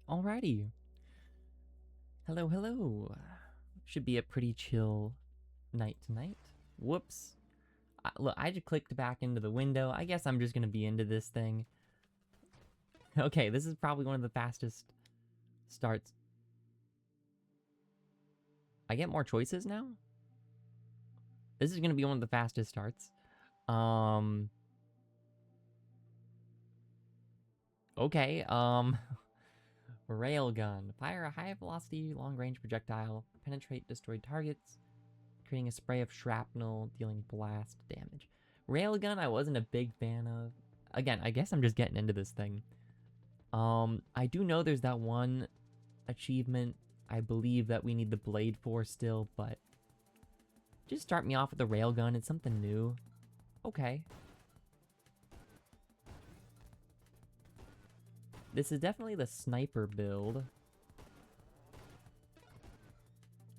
Alrighty. Hello, hello. Should be a pretty chill night tonight. Whoops. Look, I just clicked back into the window. I guess I'm just gonna be into this thing. Okay, this is probably one of the fastest starts. I get more choices now? This is gonna be one of the fastest starts. Okay, Railgun. Fire a high-velocity, long-range projectile. Penetrate destroyed targets. Creating a spray of shrapnel, dealing blast damage. Railgun, I wasn't a big fan of. Again, I guess I'm just getting into this thing. I do know there's that one achievement I believe that we need the blade for still, but just start me off with the railgun. It's something new. Okay. This is definitely the sniper build.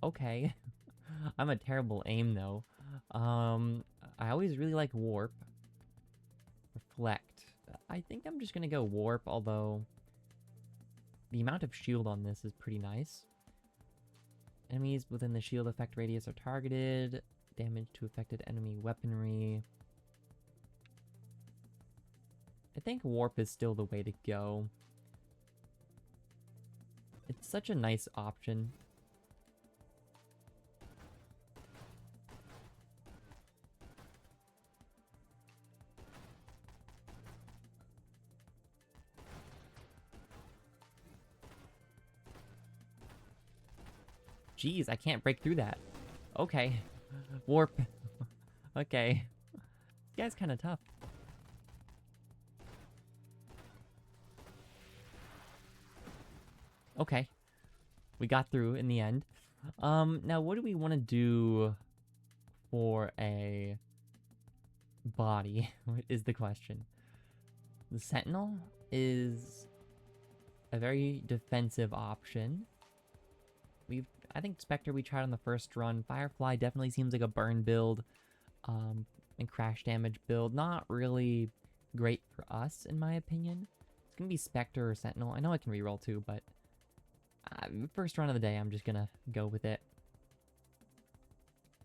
Okay. I'm a terrible aim though. I always really like warp. Reflect. I think I'm just gonna go warp, although the amount of shield on this is pretty nice. Enemies within the shield effect radius are targeted. Damage to affected enemy weaponry. I think warp is still the way to go. It's such a nice option. Jeez, I can't break through that. Okay. Warp. Okay. This guy's kind of tough. Okay. We got through in the end. Now what do we want to do for a body is the question. The Sentinel is a very defensive option. I think Spectre we tried on the first run. Firefly definitely seems like a burn build, and crash damage build. Not really great for us, in my opinion. It's gonna be Spectre or Sentinel. I know I can reroll too, but first run of the day, I'm just gonna go with it.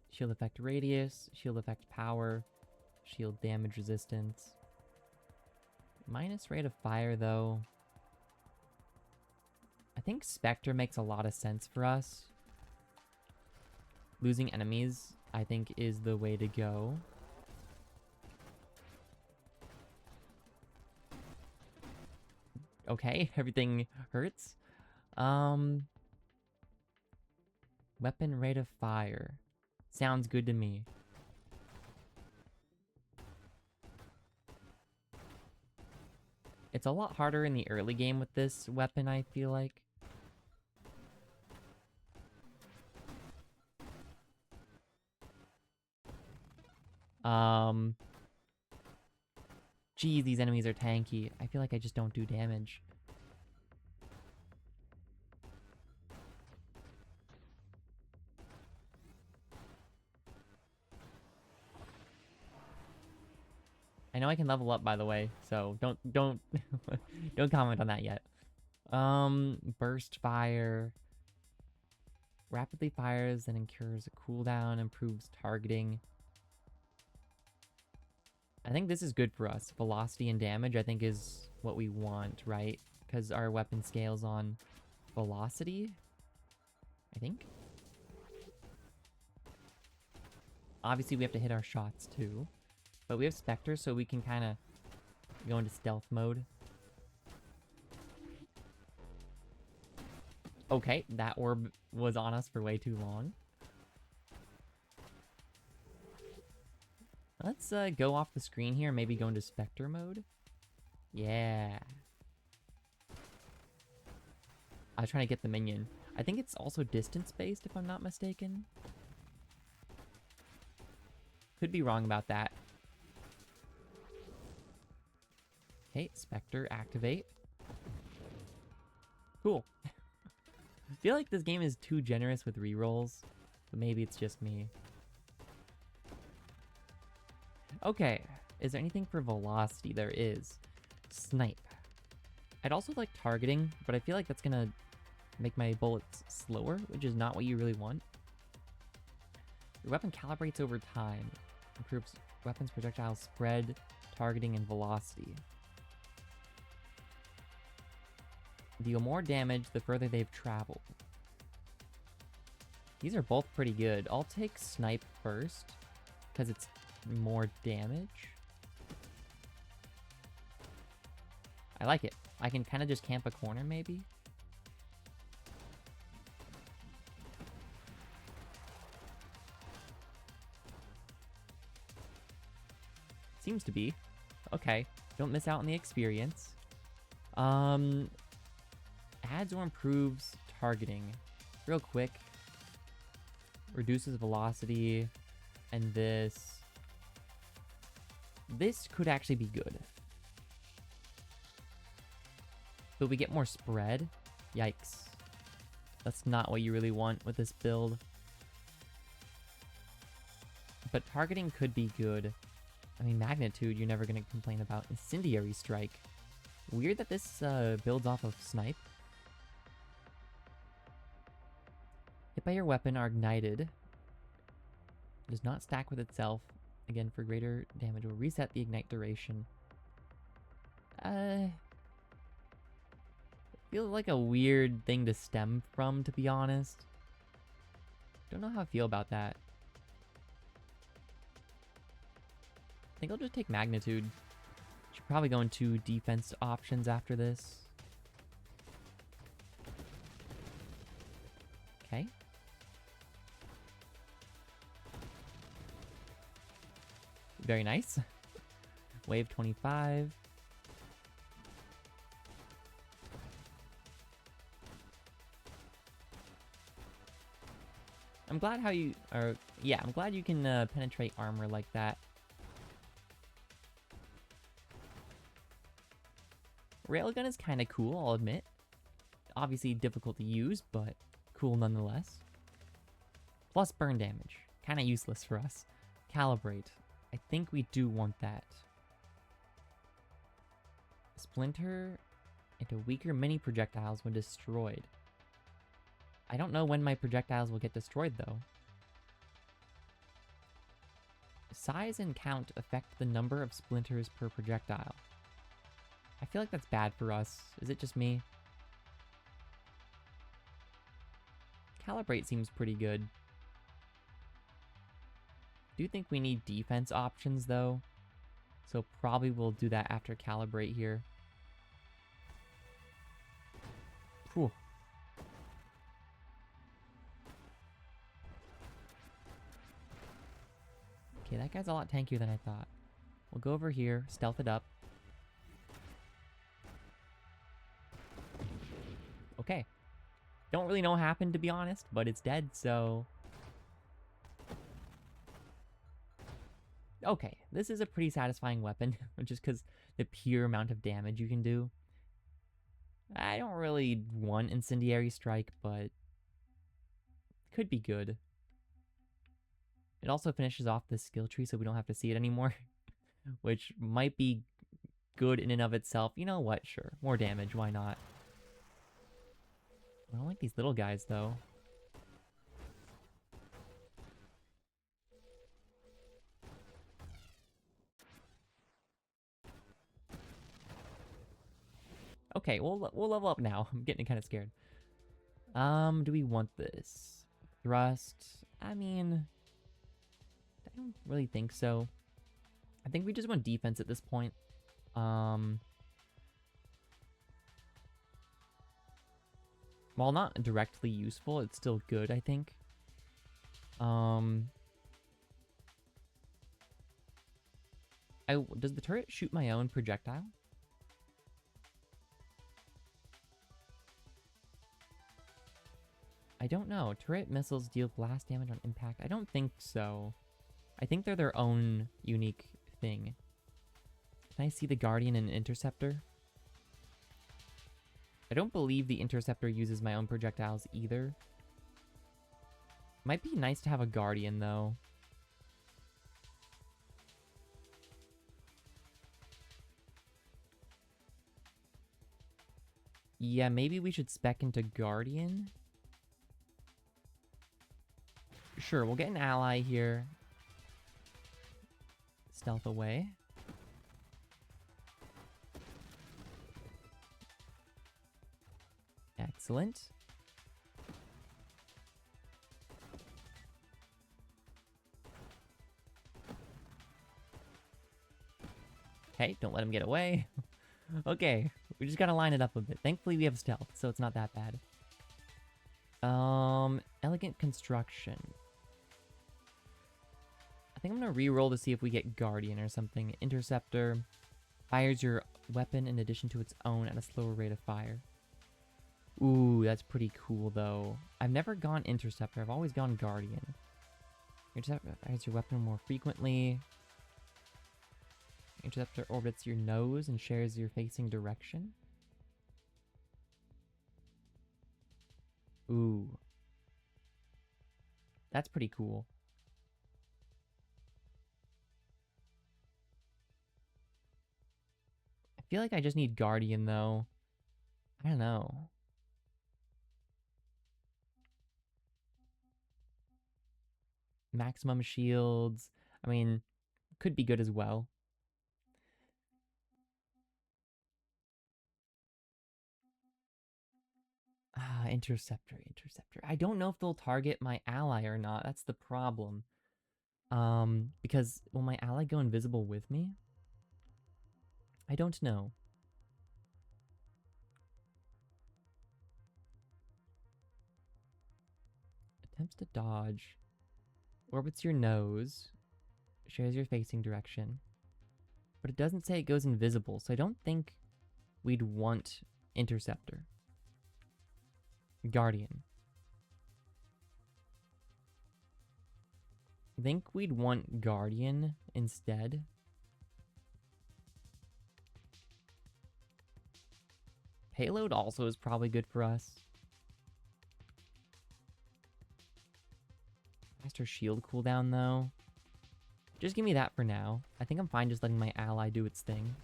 Shield effect radius, shield effect power, shield damage resistance. Minus rate of fire though. I think Spectre makes a lot of sense for us. Losing enemies, I think, is the way to go. Okay, everything hurts. Weapon rate of fire. Sounds good to me. It's a lot harder in the early game with this weapon, I feel like. Geez, these enemies are tanky. I feel like I just don't do damage. I know I can level up, by the way, so don't don't comment on that yet. Burst fire. Rapidly fires and incurs a cooldown, improves targeting. I think this is good for us. Velocity and damage, I think, is what we want, right? Because our weapon scales on velocity, I think. Obviously, we have to hit our shots, too. But we have Spectre, so we can kind of go into stealth mode. Okay, that orb was on us for way too long. Let's go off the screen here and maybe go into Spectre mode. Yeah. I was trying to get the minion. I think it's also distance-based, if I'm not mistaken. Could be wrong about that. Okay, Spectre, activate. Cool. I feel like this game is too generous with rerolls, but maybe it's just me. Okay, is there anything for velocity? There is. Snipe. I'd also like targeting, but I feel like that's gonna make my bullets slower, which is not what you really want. Your weapon calibrates over time. Improves weapons projectile spread, targeting, and velocity. Deal more damage the further they've traveled. These are both pretty good. I'll take snipe first, because it's more damage. I like it. I can kind of just camp a corner, maybe. Seems to be. Okay. Don't miss out on the experience. Adds or improves targeting. Real quick. Reduces velocity. And this could actually be good. But we get more spread. Yikes. That's not what you really want with this build. But targeting could be good. I mean, magnitude, you're never going to complain about. Incendiary strike. Weird that this builds off of snipe. Hit by your weapon are ignited. Does not stack with itself. Again, for greater damage, will reset the ignite duration. Feels like a weird thing to stem from, to be honest. Don't know how I feel about that. I think I'll just take magnitude. Should probably go into defense options after this. Okay. Very nice. Wave 25. I'm glad how you are. Yeah, I'm glad you can penetrate armor like that. Railgun is kind of cool, I'll admit. Obviously difficult to use, but cool nonetheless. Plus burn damage. Kind of useless for us. Calibrate. I think we do want that. Splinter into weaker mini projectiles when destroyed. I don't know when my projectiles will get destroyed, though. Size and count affect the number of splinters per projectile. I feel like that's bad for us. Is it just me? Calibrate seems pretty good. Do think we need defense options, though. So probably we'll do that after calibrate here. Whew. Okay, that guy's a lot tankier than I thought. We'll go over here, stealth it up. Okay. Don't really know what happened, to be honest, but it's dead, so... Okay, this is a pretty satisfying weapon, just because the pure amount of damage you can do. I don't really want Incendiary Strike, but... could be good. It also finishes off the skill tree so we don't have to see it anymore, which might be good in and of itself. You know what? Sure. More damage. Why not? I don't like these little guys, though. Okay, we'll level up now. I'm getting kind of scared. Do we want this? Thrust? I mean... I don't really think so. I think we just want defense at this point. While not directly useful, it's still good, I think. Does the turret shoot my own projectile? I don't know. Turret missiles deal blast damage on impact. I don't think so. I think they're their own unique thing. Can I see the Guardian and Interceptor? I don't believe the Interceptor uses my own projectiles either. Might be nice to have a Guardian, though. Yeah, maybe we should spec into Guardian. Sure, we'll get an ally here. Stealth away. Excellent. Okay, don't let him get away. Okay, we just gotta line it up a bit. Thankfully, we have stealth, so it's not that bad. Elegant construction. I think I'm gonna re-roll to see if we get Guardian or something. Interceptor fires your weapon in addition to its own at a slower rate of fire. Ooh, that's pretty cool, though. I've never gone Interceptor. I've always gone Guardian. Interceptor fires your weapon more frequently. Interceptor orbits your nose and shares your facing direction. Ooh. That's pretty cool. I feel like I just need Guardian, though. I don't know. Maximum shields. I mean, could be good as well. Interceptor. I don't know if they'll target my ally or not. That's the problem. Because will my ally go invisible with me? I don't know. Attempts to dodge. Orbits your nose. Shares your facing direction. But it doesn't say it goes invisible, so I don't think we'd want Interceptor. Guardian. I think we'd want Guardian instead. Payload also is probably good for us. Faster shield cooldown, though. Just give me that for now. I think I'm fine just letting my ally do its thing.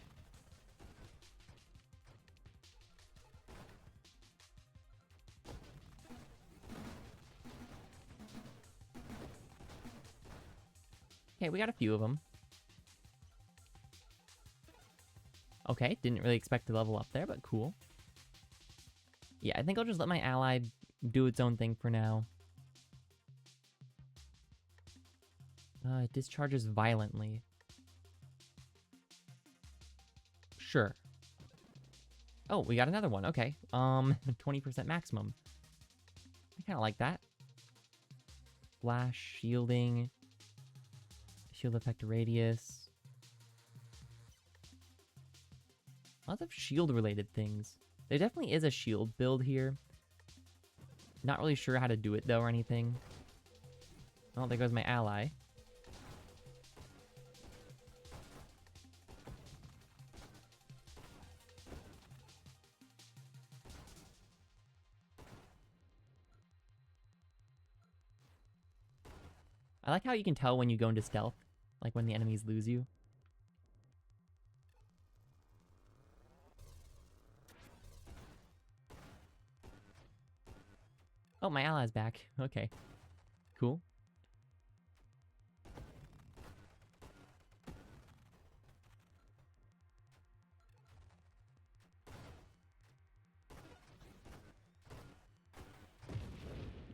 Okay, we got a few of them. Okay, didn't really expect to level up there, but cool. Yeah, I think I'll just let my ally do its own thing for now. It discharges violently. Sure. Oh, we got another one. Okay. 20% maximum. I kind of like that. Flash, shielding. Shield effect radius. Lots of shield-related things. There definitely is a shield build here. Not really sure how to do it, though, or anything. Oh, there goes my ally. I like how you can tell when you go into stealth. Like when the enemies lose you. Oh, my ally's back. Okay. Cool.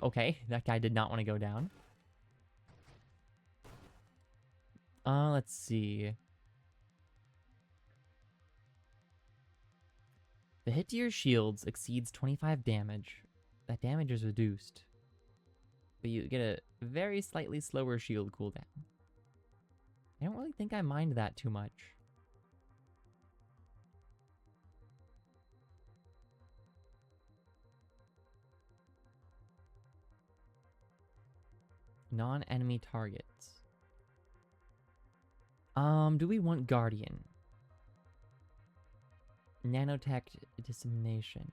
Okay, that guy did not want to go down. Let's see. The hit to your shields exceeds 25 damage. That damage is reduced. But you get a very slightly slower shield cooldown. I don't really think I mind that too much. Non-enemy targets. Do we want Guardian? Nanotech dissemination.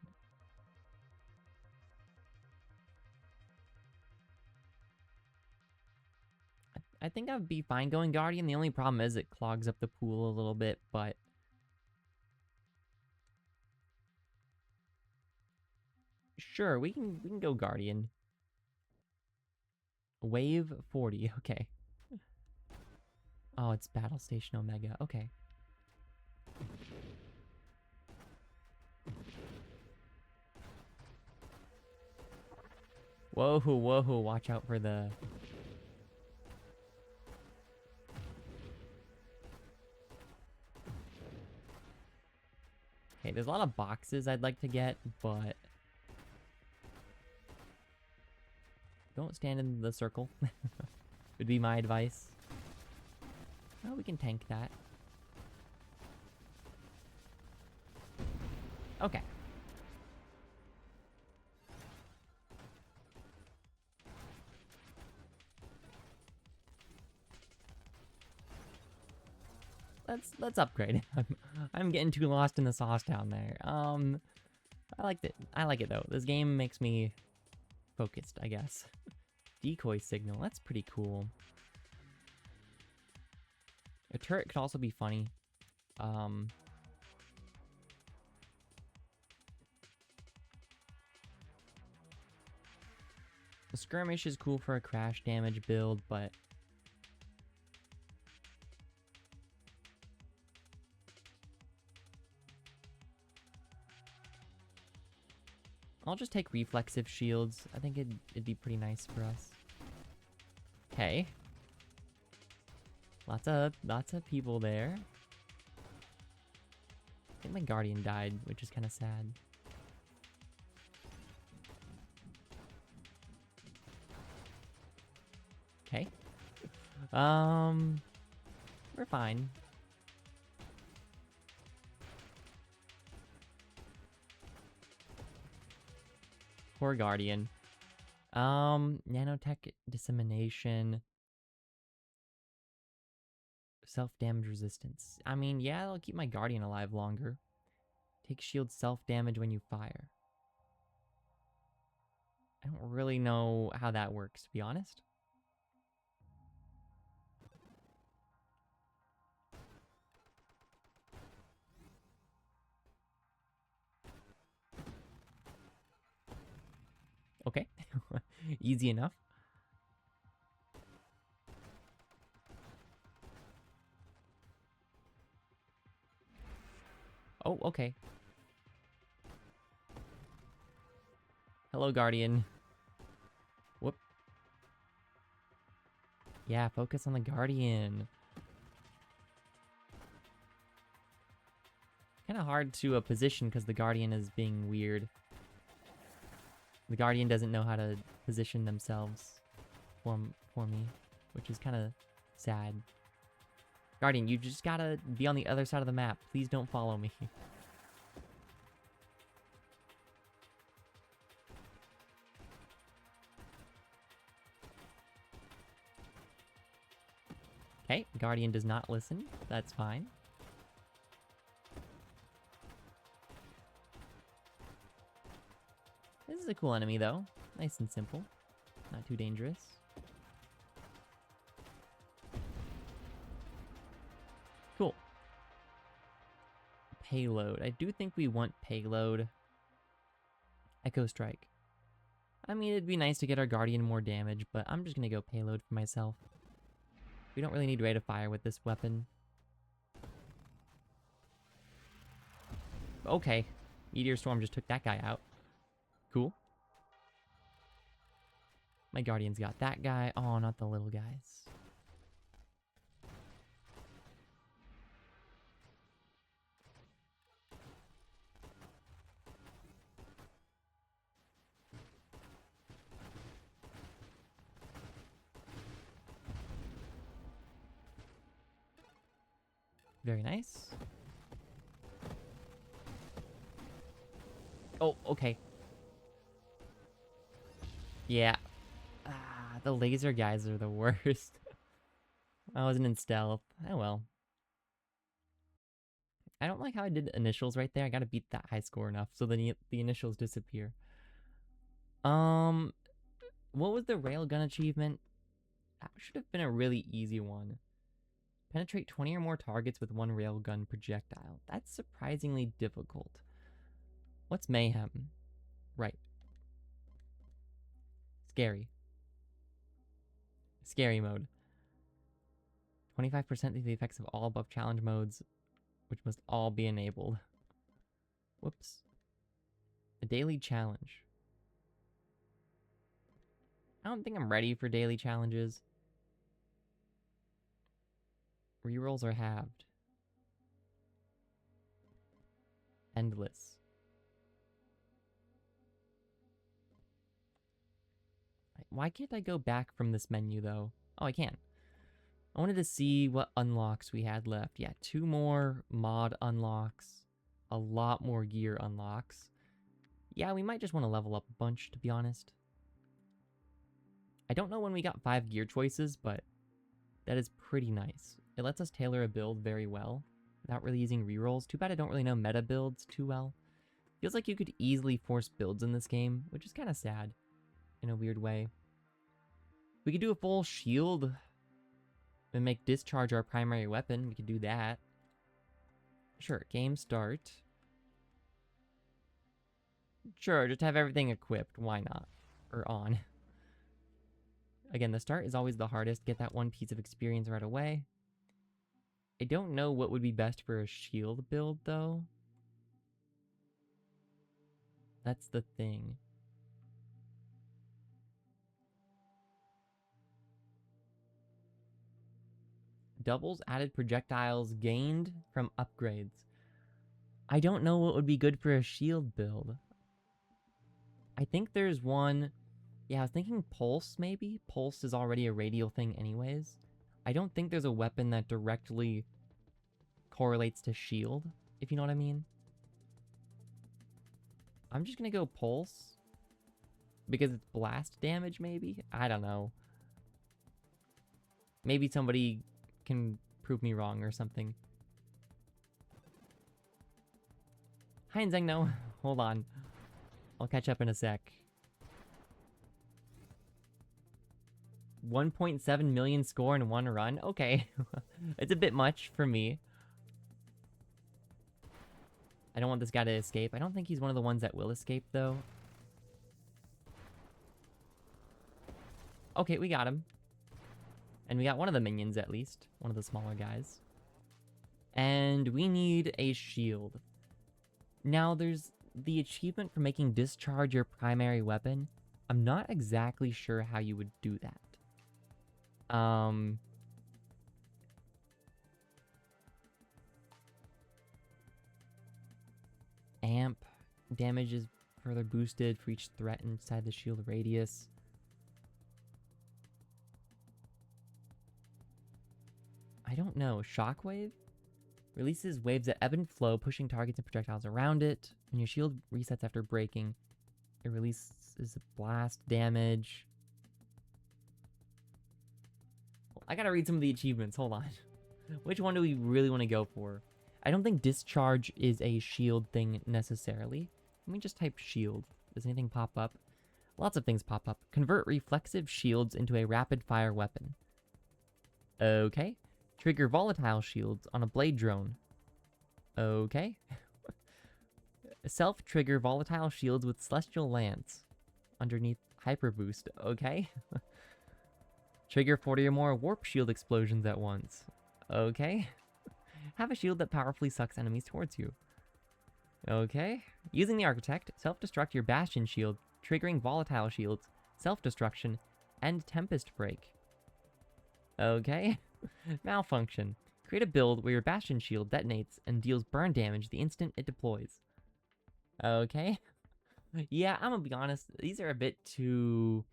I think I'd be fine going Guardian. The only problem is it clogs up the pool a little bit, but Sure, we can go Guardian. Wave 40, okay. Oh, it's Battle Station Omega, okay. Whoa, whoa, watch out for the... Okay, there's a lot of boxes I'd like to get, but... Don't stand in the circle. Would be my advice. Oh, we can tank that. Okay. Let's upgrade. I'm getting too lost in the sauce down there. I liked it. I like it though. This game makes me focused, I guess. Decoy signal. That's pretty cool. A turret could also be funny. The skirmish is cool for a crash damage build, but I'll just take reflexive shields. I think it'd be pretty nice for us. Okay. Lots of people there. I think my guardian died, which is kind of sad. Okay. We're fine. Poor guardian. Nanotech dissemination. Self-damage resistance. I mean, yeah, I'll keep my guardian alive longer. Take shield self-damage when you fire. I don't really know how that works, to be honest. Okay. Easy enough. Oh, okay. Hello, Guardian. Whoop. Yeah, focus on the Guardian. Kind of hard to position because the Guardian is being weird. The Guardian doesn't know how to position themselves for me, which is kind of sad. Guardian, you just gotta be on the other side of the map. Please don't follow me. Okay, Guardian does not listen. That's fine. This is a cool enemy, though. Nice and simple. Not too dangerous. Cool. Payload. I do think we want payload. Echo Strike. I mean, it'd be nice to get our Guardian more damage, but I'm just gonna go payload for myself. We don't really need rate of fire with this weapon. Okay. Meteor Storm just took that guy out. Cool. My Guardian's got that guy. Oh, not the little guys. Very nice. Oh, okay. Yeah. The laser guys are the worst. I wasn't in stealth. Oh well. I don't like how I did initials right there. I gotta beat that high score enough so the initials disappear. What was the railgun achievement? That should have been a really easy one. Penetrate 20 or more targets with one railgun projectile. That's surprisingly difficult. What's mayhem? Right. Scary. Scary mode. 25% of the effects of all above challenge modes, which must all be enabled. Whoops. A daily challenge. I don't think I'm ready for daily challenges. Rerolls are halved. Endless. Why can't I go back from this menu, though? Oh, I can. I wanted to see what unlocks we had left. Yeah, 2 more mod unlocks. A lot more gear unlocks. Yeah, we might just want to level up a bunch, to be honest. I don't know when we got 5 gear choices, but that is pretty nice. It lets us tailor a build very well without really using rerolls. Too bad I don't really know meta builds too well. Feels like you could easily force builds in this game, which is kind of sad in a weird way. We could do a full shield and make discharge our primary weapon. We could do that. Sure, game start. Sure, just have everything equipped. Why not? Or on. Again, the start is always the hardest. Get that 1 piece of experience right away. I don't know what would be best for a shield build, though. That's the thing. Doubles added projectiles gained from upgrades. I don't know what would be good for a shield build. I think there's one... Yeah, I was thinking Pulse, maybe? Pulse is already a radial thing anyways. I don't think there's a weapon that directly correlates to shield, if you know what I mean. I'm just gonna go Pulse. Because it's blast damage, maybe? I don't know. Maybe somebody can prove me wrong or something. Hi, Zengno. Hold on. I'll catch up in a sec. 1.7 million score in 1 run? Okay. It's a bit much for me. I don't want this guy to escape. I don't think he's one of the ones that will escape, though. Okay, we got him. And we got one of the minions, at least. One of the smaller guys. And we need a shield. Now, there's the achievement for making discharge your primary weapon. I'm not exactly sure how you would do that. Amp damage is further boosted for each threat inside the shield radius. I don't know. Shockwave? Releases waves that ebb and flow, pushing targets and projectiles around it. When your shield resets after breaking, it releases blast damage. I gotta read some of the achievements. Hold on. Which one do we really want to go for? I don't think discharge is a shield thing necessarily. Let me just type shield. Does anything pop up? Lots of things pop up. Convert reflexive shields into a rapid fire weapon. Okay. Trigger volatile shields on a blade drone. Okay. Self-trigger volatile shields with celestial lance underneath hyper boost. Okay. Trigger 40 or more warp shield explosions at once. Okay. Have a shield that powerfully sucks enemies towards you. Okay. Using the Architect, self-destruct your Bastion shield, triggering volatile shields, self-destruction, and Tempest Break. Okay. Malfunction. Create a build where your Bastion shield detonates and deals burn damage the instant it deploys. Okay. Yeah, I'm gonna be honest, these are a bit too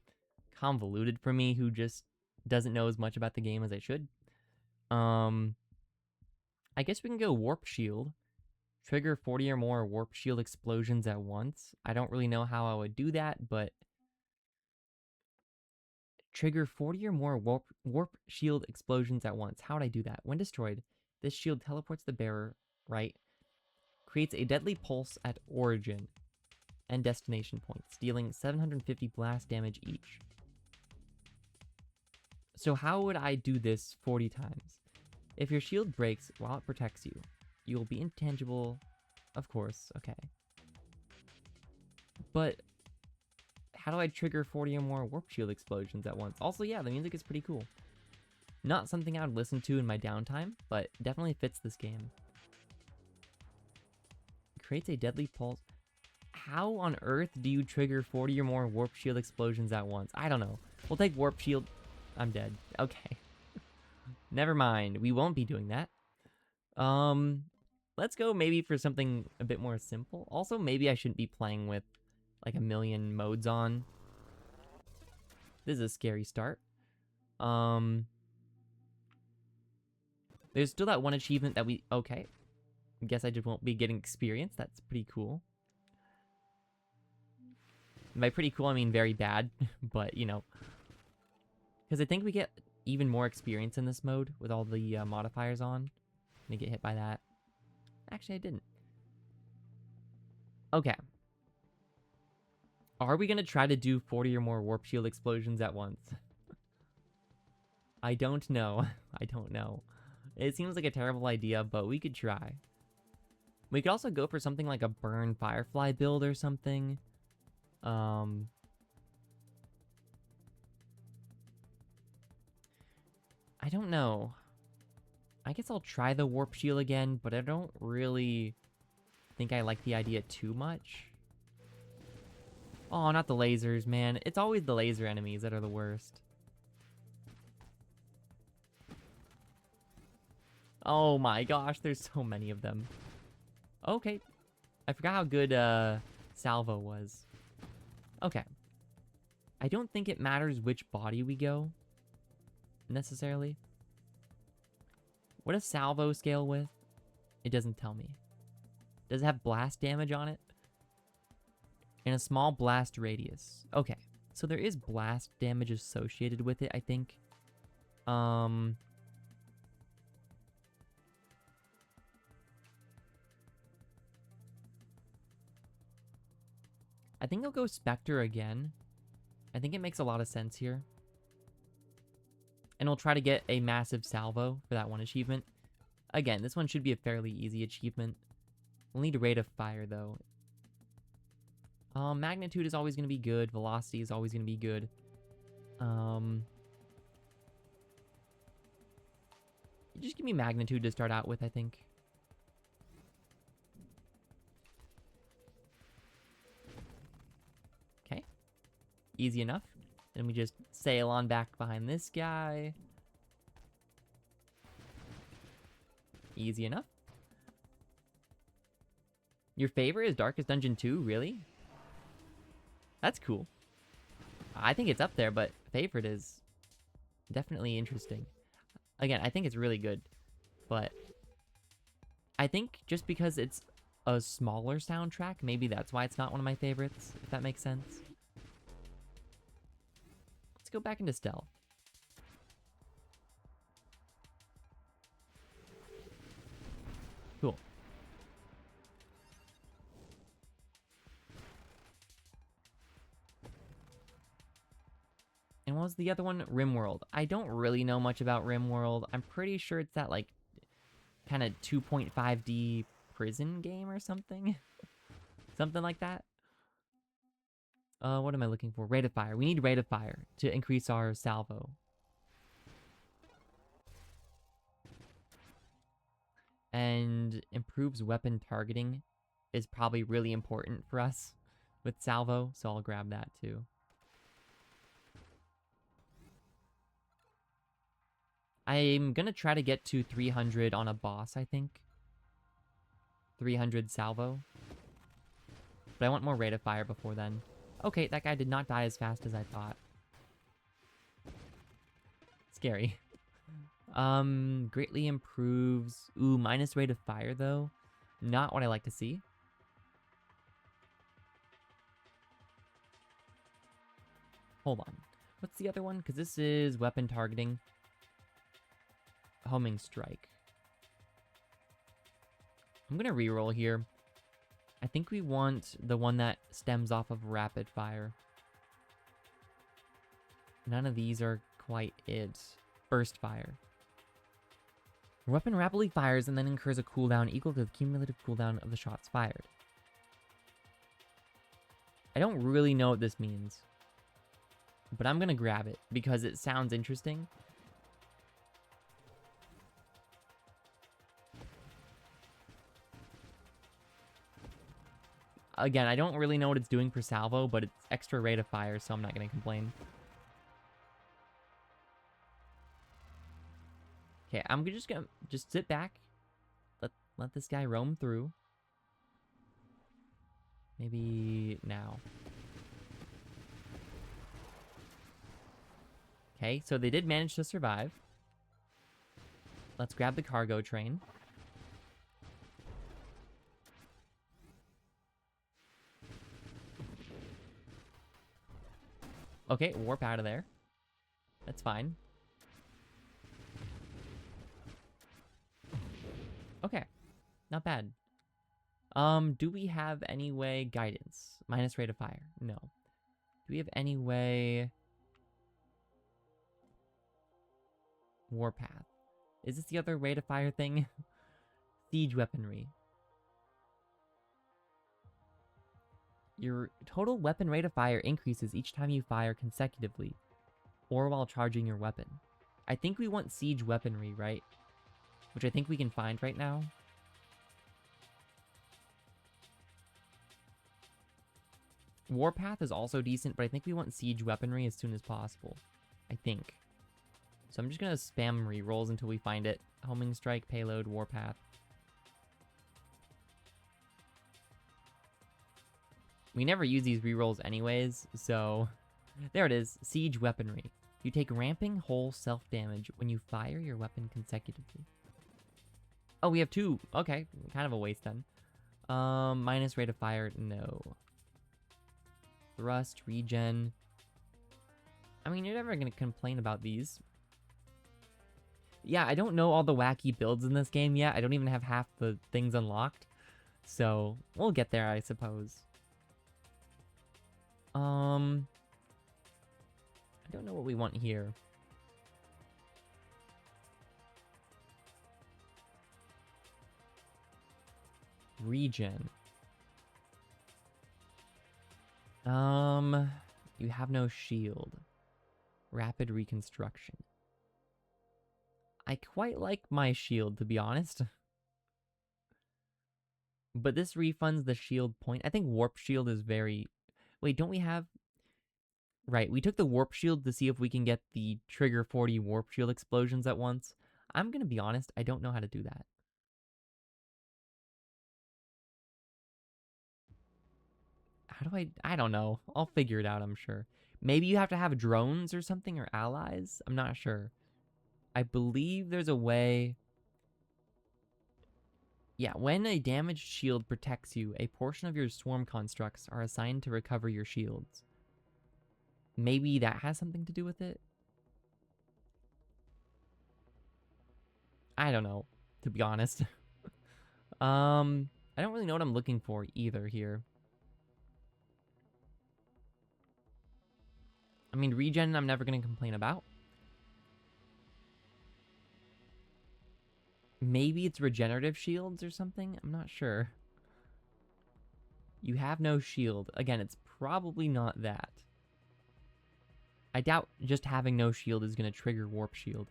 convoluted for me, who just doesn't know as much about the game as I should. I guess we can go Warp Shield. Trigger 40 or more Warp Shield explosions at once. I don't really know how I would do that, but... Trigger 40 or more warp shield explosions at once. How would I do that? When destroyed, this shield teleports the bearer, right? Creates a deadly pulse at origin and destination points, dealing 750 blast damage each. So how would I do this 40 times? If your shield breaks while it protects you, you will be intangible, of course, okay. But How do I trigger 40 or more warp shield explosions at once? Also, yeah, the music is pretty cool. Not something I would listen to in my downtime, but definitely fits this game. Creates a deadly pulse. How on earth do you trigger 40 or more warp shield explosions at once? I don't know. We'll take warp shield. I'm dead. Okay. Never mind. We won't be doing that. Let's go maybe for something a bit more simple. Also, maybe I shouldn't be playing with like a million modes on. This is a scary start. There's still that one achievement that we... Okay. I guess I just won't be getting experience. That's pretty cool. And by pretty cool, I mean very bad. But, you know. Because I think we get even more experience in this mode with all the modifiers on. I'm gonna get hit by that. Actually, I didn't. Okay. Are we gonna try to do 40 or more warp shield explosions at once? I don't know. I don't know. It seems like a terrible idea, but we could try. We could also go for something like a burn firefly build or something. I don't know. I guess I'll try the warp shield again, but I don't really think I like the idea too much. Oh, not the lasers, man. It's always the laser enemies that are the worst. Oh my gosh, there's so many of them. Okay. I forgot how good Salvo was. Okay. I don't think it matters which body we go, necessarily. What does Salvo scale with? It doesn't tell me. Does it have blast damage on it? And a small blast radius. Okay. So there is blast damage associated with it, I think. I think I'll go Spectre again. I think it makes a lot of sense here. And we'll try to get a massive salvo for that one achievement. Again, this one should be a fairly easy achievement. We'll need a rate of fire, though. Magnitude is always going to be good. Velocity is always going to be good. Just give me magnitude to start out with, I think. Okay. Easy enough. Then we just sail on back behind this guy. Easy enough. Your favorite is Darkest Dungeon 2? Really? That's cool. I think it's up there, but favorite is definitely interesting. Again, I think it's really good, but I think just because it's a smaller soundtrack, maybe that's why it's not one of my favorites, if that makes sense. Let's go back into stealth. Cool. And what was the other one? RimWorld. I don't really know much about RimWorld. I'm pretty sure it's that, like, kind of 2.5D prison game or something. Something like that. What am I looking for? Rate of fire. We need rate of fire to increase our salvo. And improves weapon targeting is probably really important for us with salvo, so I'll grab that too. I'm gonna try to get to 300 on a boss, I think. 300 salvo. But I want more rate of fire before then. Okay, that guy did not die as fast as I thought. Scary. Greatly improves... Ooh, minus rate of fire, though. Not what I like to see. Hold on. What's the other one? Because this is weapon targeting. Homing strike. I'm gonna reroll here. I think we want the one that stems off of rapid fire. None of these are quite it. Burst fire. Your weapon rapidly fires and then incurs a cooldown equal to the cumulative cooldown of the shots fired. I don't really know what this means. But I'm gonna grab it because it sounds interesting. Again, I don't really know what it's doing for salvo, but it's extra rate of fire, so I'm not gonna complain. Okay, I'm just gonna sit back. Let this guy roam through. Maybe now. Okay, so they did manage to survive. Let's grab the cargo train. Okay, warp out of there. That's fine. Okay, not bad. Do we have any way guidance? Minus rate of fire. No. Do we have any way warpath? Is this the other rate of fire thing? Siege weaponry. Your total weapon rate of fire increases each time you fire consecutively or while charging your weapon. I think we want siege weaponry, right? Which I think we can find right now. Warpath is also decent, but I think we want siege weaponry as soon as possible. I think. So I'm just gonna spam rerolls until we find it. Homing strike, payload, warpath. We never use these rerolls anyways, so... There it is, siege weaponry. You take ramping whole self-damage when you fire your weapon consecutively. Oh, we have 2. Okay, kind of a waste then. Minus rate of fire, no. Thrust, regen. I mean, you're never gonna complain about these. Yeah, I don't know all the wacky builds in this game yet. I don't even have half the things unlocked. So, we'll get there, I suppose. I don't know what we want here. Regen. You have no shield. Rapid reconstruction. I quite like my shield, to be honest. But this refunds the shield point. I think warp shield is very... Wait, don't we have... Right, we took the warp shield to see if we can get the trigger 40 warp shield explosions at once. I'm gonna be honest, I don't know how to do that. How do I don't know. I'll figure it out, I'm sure. Maybe you have to have drones or something, or allies? I'm not sure. I believe there's a way... Yeah, when a damaged shield protects you, a portion of your swarm constructs are assigned to recover your shields. Maybe that has something to do with it? I don't know, to be honest. I don't really know what I'm looking for either here. I mean, regen I'm never going to complain about. Maybe it's regenerative shields or something? I'm not sure. You have no shield. Again, it's probably not that. I doubt just having no shield is going to trigger warp shield.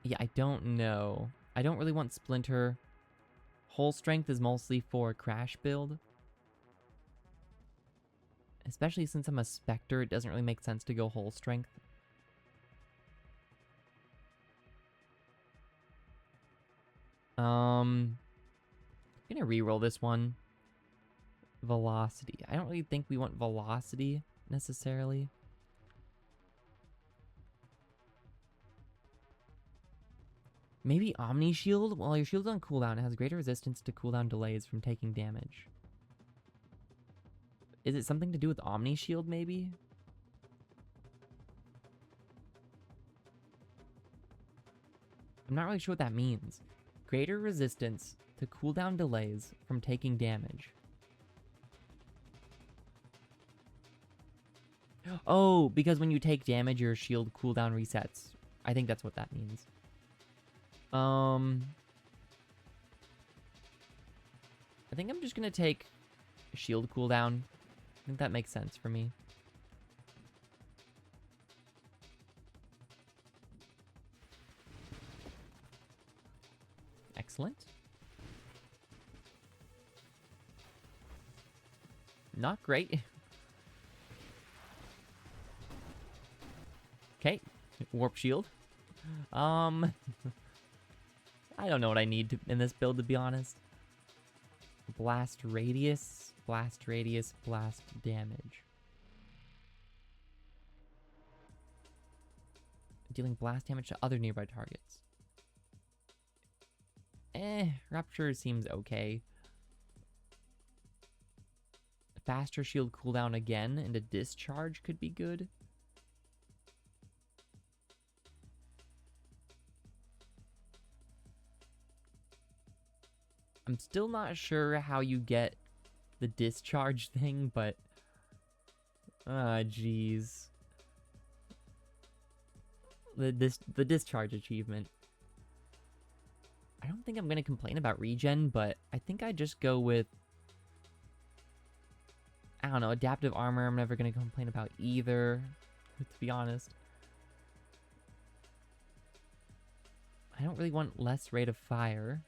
Yeah, I don't know. I don't really want Splinter. Whole strength is mostly for crash build. Especially since I'm a Spectre, it doesn't really make sense to go whole strength. I'm gonna reroll this one. Velocity. I don't really think we want velocity necessarily. Maybe Omni Shield? While your shield's on cooldown, it has greater resistance to cooldown delays from taking damage. Is it something to do with Omni Shield, maybe? I'm not really sure what that means. Greater resistance to cooldown delays from taking damage. Oh, because when you take damage, your shield cooldown resets. I think that's what that means. I think I'm just gonna take shield cooldown. I think that makes sense for me. Excellent. Not great. Okay, warp shield. I don't know what I need in this build, to be honest. Blast radius, blast radius, blast damage. Dealing blast damage to other nearby targets. Rupture seems okay. Faster shield cooldown again, and a discharge could be good. I'm still not sure how you get the discharge thing, but... jeez. The discharge achievement. I don't think I'm gonna complain about regen, but I think I just go with... I don't know, adaptive armor I'm never gonna complain about either, to be honest. I don't really want less rate of fire.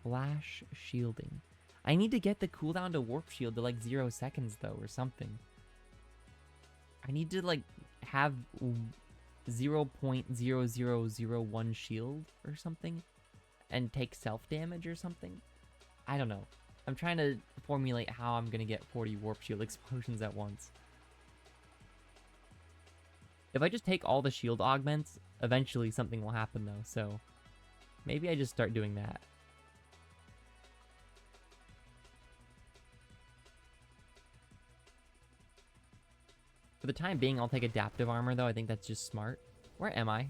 Flash shielding. I need to get the cooldown to warp shield to like 0 seconds though, or something. I need to like have 0.0001 shield or something and take self damage or something. I don't know. I'm trying to formulate how I'm gonna get 40 warp shield explosions at once. If I just take all the shield augments, eventually something will happen though, so maybe I just start doing that. For the time being, I'll take adaptive armor, though. I think that's just smart. Where am I?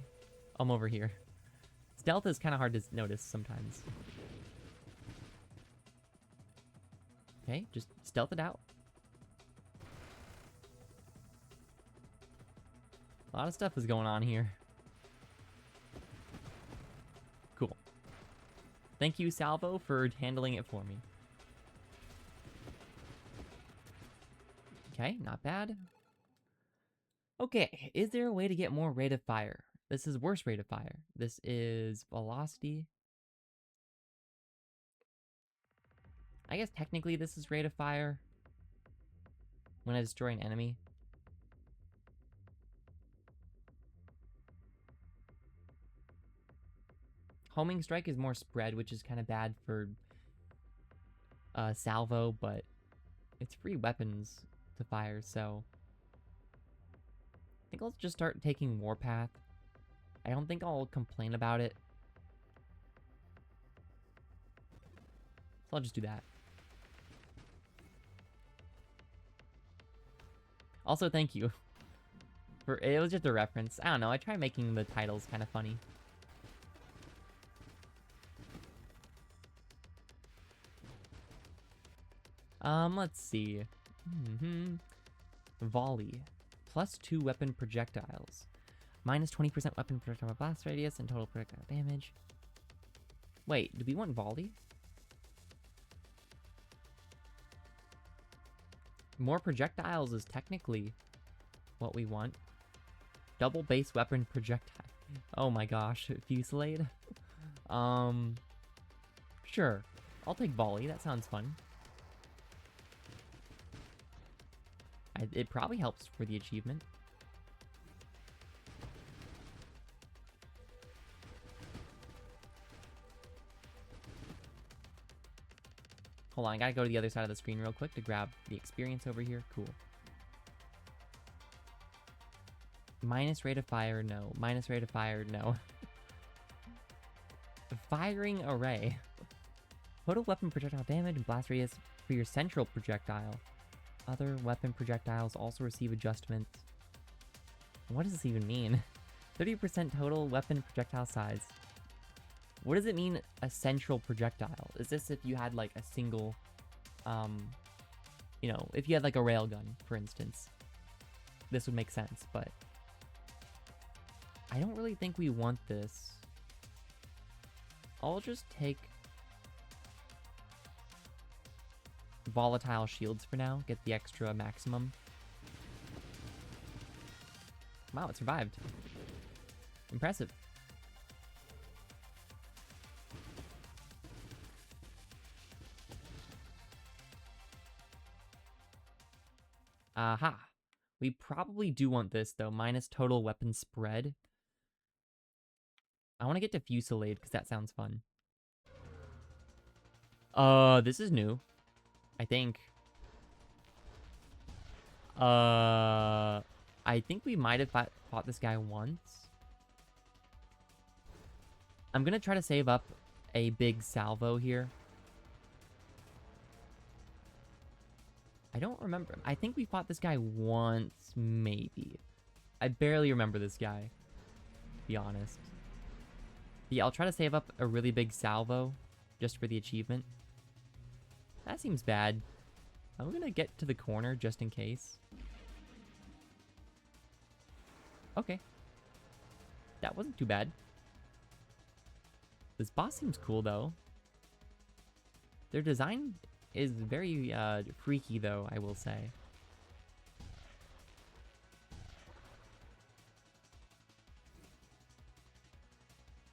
I'm over here. Stealth is kind of hard to notice sometimes. Okay, just stealth it out. A lot of stuff is going on here. Cool. Thank you, Salvo, for handling it for me. Okay, not bad. Okay, is there a way to get more rate of fire? This is worse rate of fire. This is velocity. I guess technically this is rate of fire when I destroy an enemy. Homing strike is more spread, which is kind of bad for salvo, but it's free weapons to fire, so I think I'll just start taking Warpath. I don't think I'll complain about it, so I'll just do that. Also, thank you. It was just a reference. I don't know, I try making the titles kind of funny. Let's see. Volley. +2 weapon projectiles. -20% weapon projectile blast radius and total projectile damage. Wait, do we want volley? More projectiles is technically what we want. Double base weapon projectile. Oh my gosh, Fusillade. Sure. I'll take volley, that sounds fun. It probably helps for the achievement. Hold on, I gotta go to the other side of the screen real quick to grab the experience over here. Cool. Minus rate of fire, no. Minus rate of fire, no. Firing array. Total weapon projectile damage and blast radius for your central projectile. Other weapon projectiles also receive adjustments. What does this even mean? 30% total weapon projectile size. What does it mean, a central projectile? Is this if you had like a single, you know, if you had like a railgun, for instance? This would make sense, but I don't really think we want this. I'll just take volatile shields for now. Get the extra maximum. Wow, it survived. Impressive. Aha. We probably do want this, though. Minus total weapon spread. I want to get to Fusillade, because that sounds fun. This is new. I think. I think we might have fought this guy once. I'm gonna try to save up a big salvo here. I don't remember. I think we fought this guy once, maybe. I barely remember this guy, to be honest. Yeah, I'll try to save up a really big salvo just for the achievement. That seems bad. I'm gonna get to the corner just in case. Okay. That wasn't too bad. This boss seems cool, though. Their design is very freaky, though, I will say.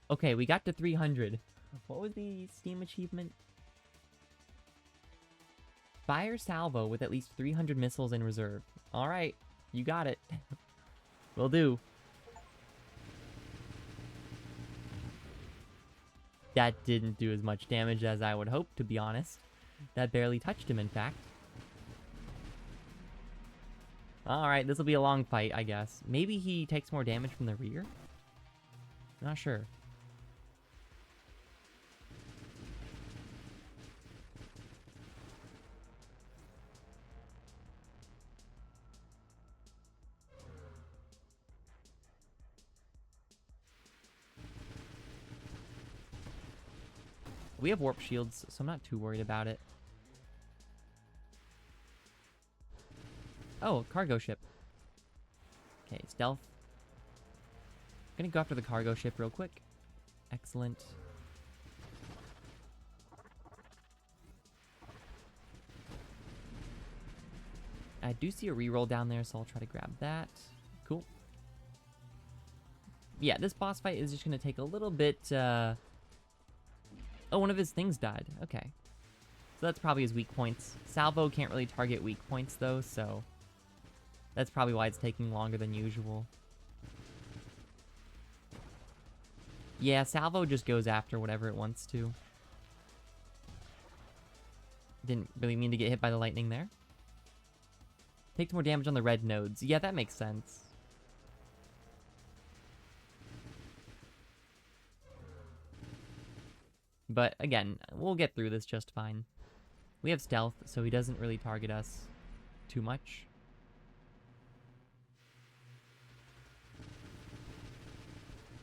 Okay, we got to 300. What was the Steam achievement? Fire salvo with at least 300 missiles in reserve. Alright, you got it. Will do. That didn't do as much damage as I would hope, to be honest. That barely touched him, in fact. Alright, this will be a long fight, I guess. Maybe he takes more damage from the rear? Not sure. We have warp shields, so I'm not too worried about it. Oh, cargo ship. Okay, stealth. Gonna go after the cargo ship real quick. Excellent. I do see a reroll down there, so I'll try to grab that. Cool. Yeah, this boss fight is just gonna take a little bit, Oh, one of his things died. Okay. So that's probably his weak points. Salvo can't really target weak points, though, so that's probably why it's taking longer than usual. Yeah, Salvo just goes after whatever it wants to. Didn't really mean to get hit by the lightning there. Takes more damage on the red nodes. Yeah, that makes sense. But again, we'll get through this just fine. We have stealth, so he doesn't really target us too much.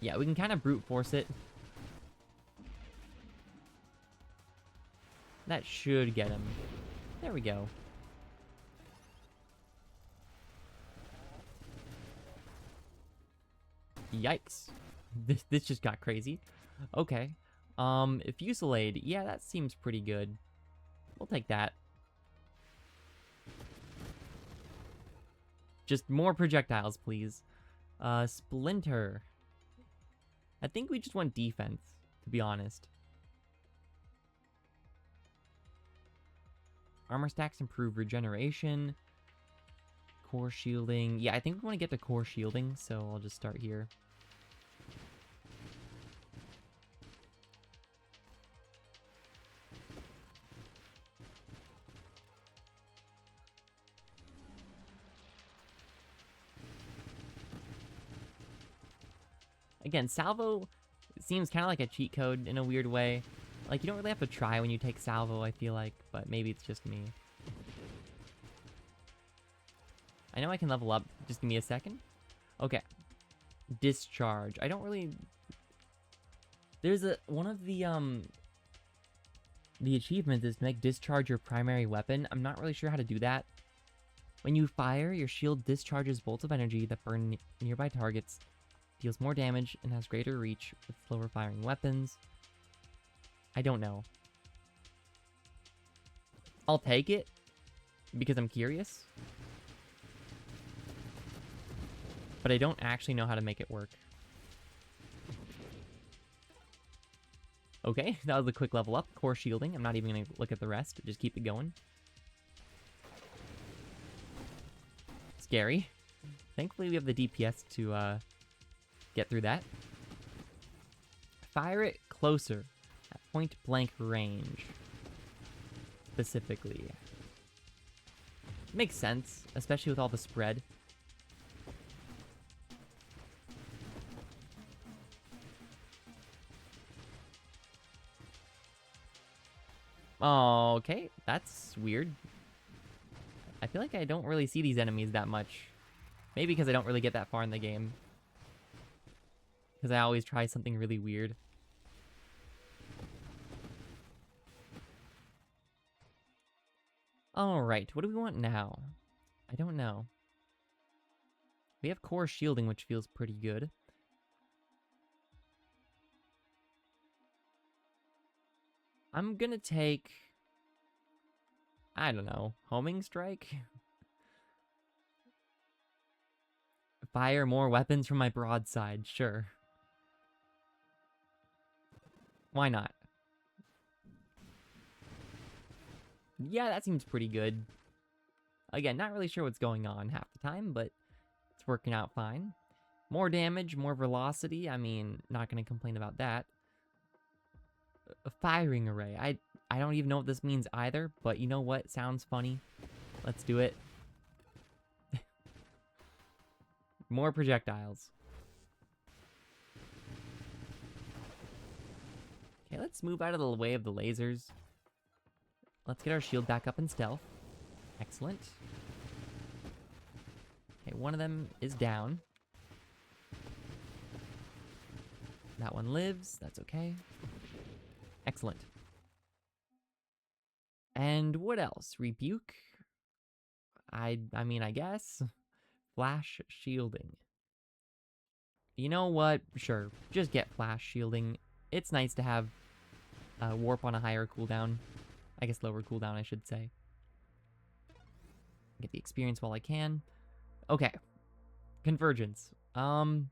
Yeah, we can kind of brute force it. That should get him. There we go. Yikes. This just got crazy. Okay. Fusillade. Yeah, that seems pretty good. We'll take that. Just more projectiles, please. Splinter. I think we just want defense, to be honest. Armor stacks improve regeneration. Core shielding. Yeah, I think we want to get to core shielding, so I'll just start here. Again, Salvo seems kind of like a cheat code in a weird way. Like, you don't really have to try when you take Salvo, I feel like, but maybe it's just me. I know I can level up. Just give me a second. Okay. Discharge. I don't really... There's one of the achievements is to make discharge your primary weapon. I'm not really sure how to do that. When you fire, your shield discharges bolts of energy that burn nearby targets Deals more damage and has greater reach with slower firing weapons. I don't know. I'll take it because I'm curious. But I don't actually know how to make it work. Okay, that was a quick level up. Core shielding. I'm not even going to look at the rest. Just keep it going. Scary. Thankfully, we have the DPS to get through that. Fire it closer at point blank range. Specifically. Makes sense, especially with all the spread. Oh, okay, that's weird. I feel like I don't really see these enemies that much. Maybe because I don't really get that far in the game. Because I always try something really weird. Alright, what do we want now? I don't know. We have core shielding, which feels pretty good. I'm gonna take... I don't know. Homing strike? Fire more weapons from my broadside, sure. Why not? Yeah, that seems pretty good. Again, not really sure what's going on half the time, but it's working out fine. More damage, more velocity. I mean, not gonna complain about that. A firing array. I don't even know what this means either, but you know what? Sounds funny. Let's do it. More projectiles. Okay, let's move out of the way of the lasers. Let's get our shield back up in stealth. Excellent. Okay, one of them is down. That one lives. That's okay. Excellent. And what else? Rebuke? I mean, I guess. Flash shielding. You know what? Sure. Just get flash shielding. It's nice to have warp on a higher cooldown. I guess lower cooldown, I should say. Get the experience while I can. Okay. Convergence. More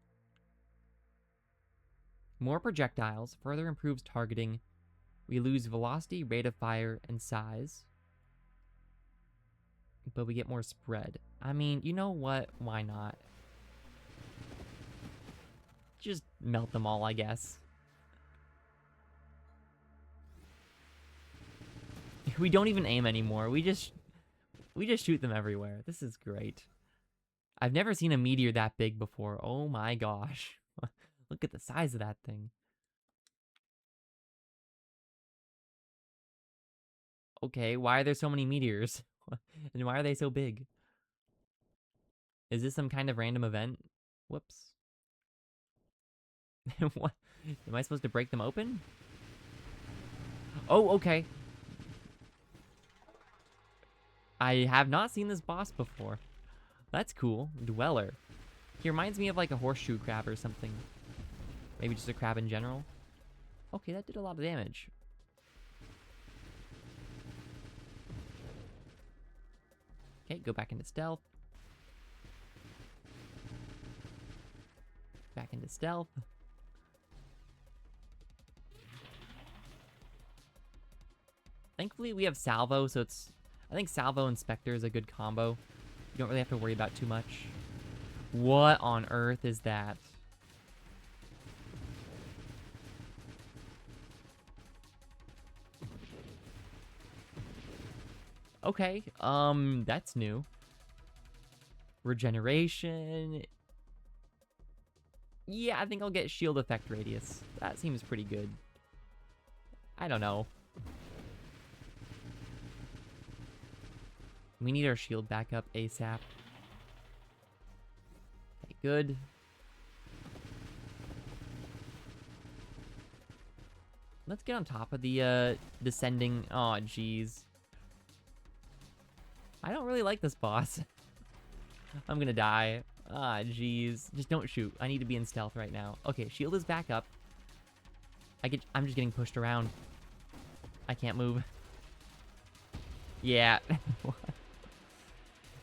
projectiles. Further improves targeting. We lose velocity, rate of fire, and size. But we get more spread. I mean, you know what? Why not? Just melt them all, I guess. We don't even aim anymore. We just shoot them everywhere. This is great. I've never seen a meteor that big before. Oh my gosh. Look at the size of that thing. Okay, why are there so many meteors? And why are they so big? Is this some kind of random event? Whoops. What? Am I supposed to break them open? Oh, okay. I have not seen this boss before. That's cool. Dweller. He reminds me of like a horseshoe crab or something. Maybe just a crab in general. Okay, that did a lot of damage. Okay, go back into stealth. Back into stealth. Thankfully, we have Salvo, so it's... I think Salvo and Spectre is a good combo. You don't really have to worry about too much. What on earth is that? Okay, that's new. Regeneration. Yeah, I think I'll get shield effect radius. That seems pretty good. I don't know. We need our shield back up ASAP. Okay, good. Let's get on top of the descending... Aw, jeez. I don't really like this boss. I'm gonna die. Ah, jeez. Just don't shoot. I need to be in stealth right now. Okay, shield is back up. I'm just getting pushed around. I can't move. Yeah.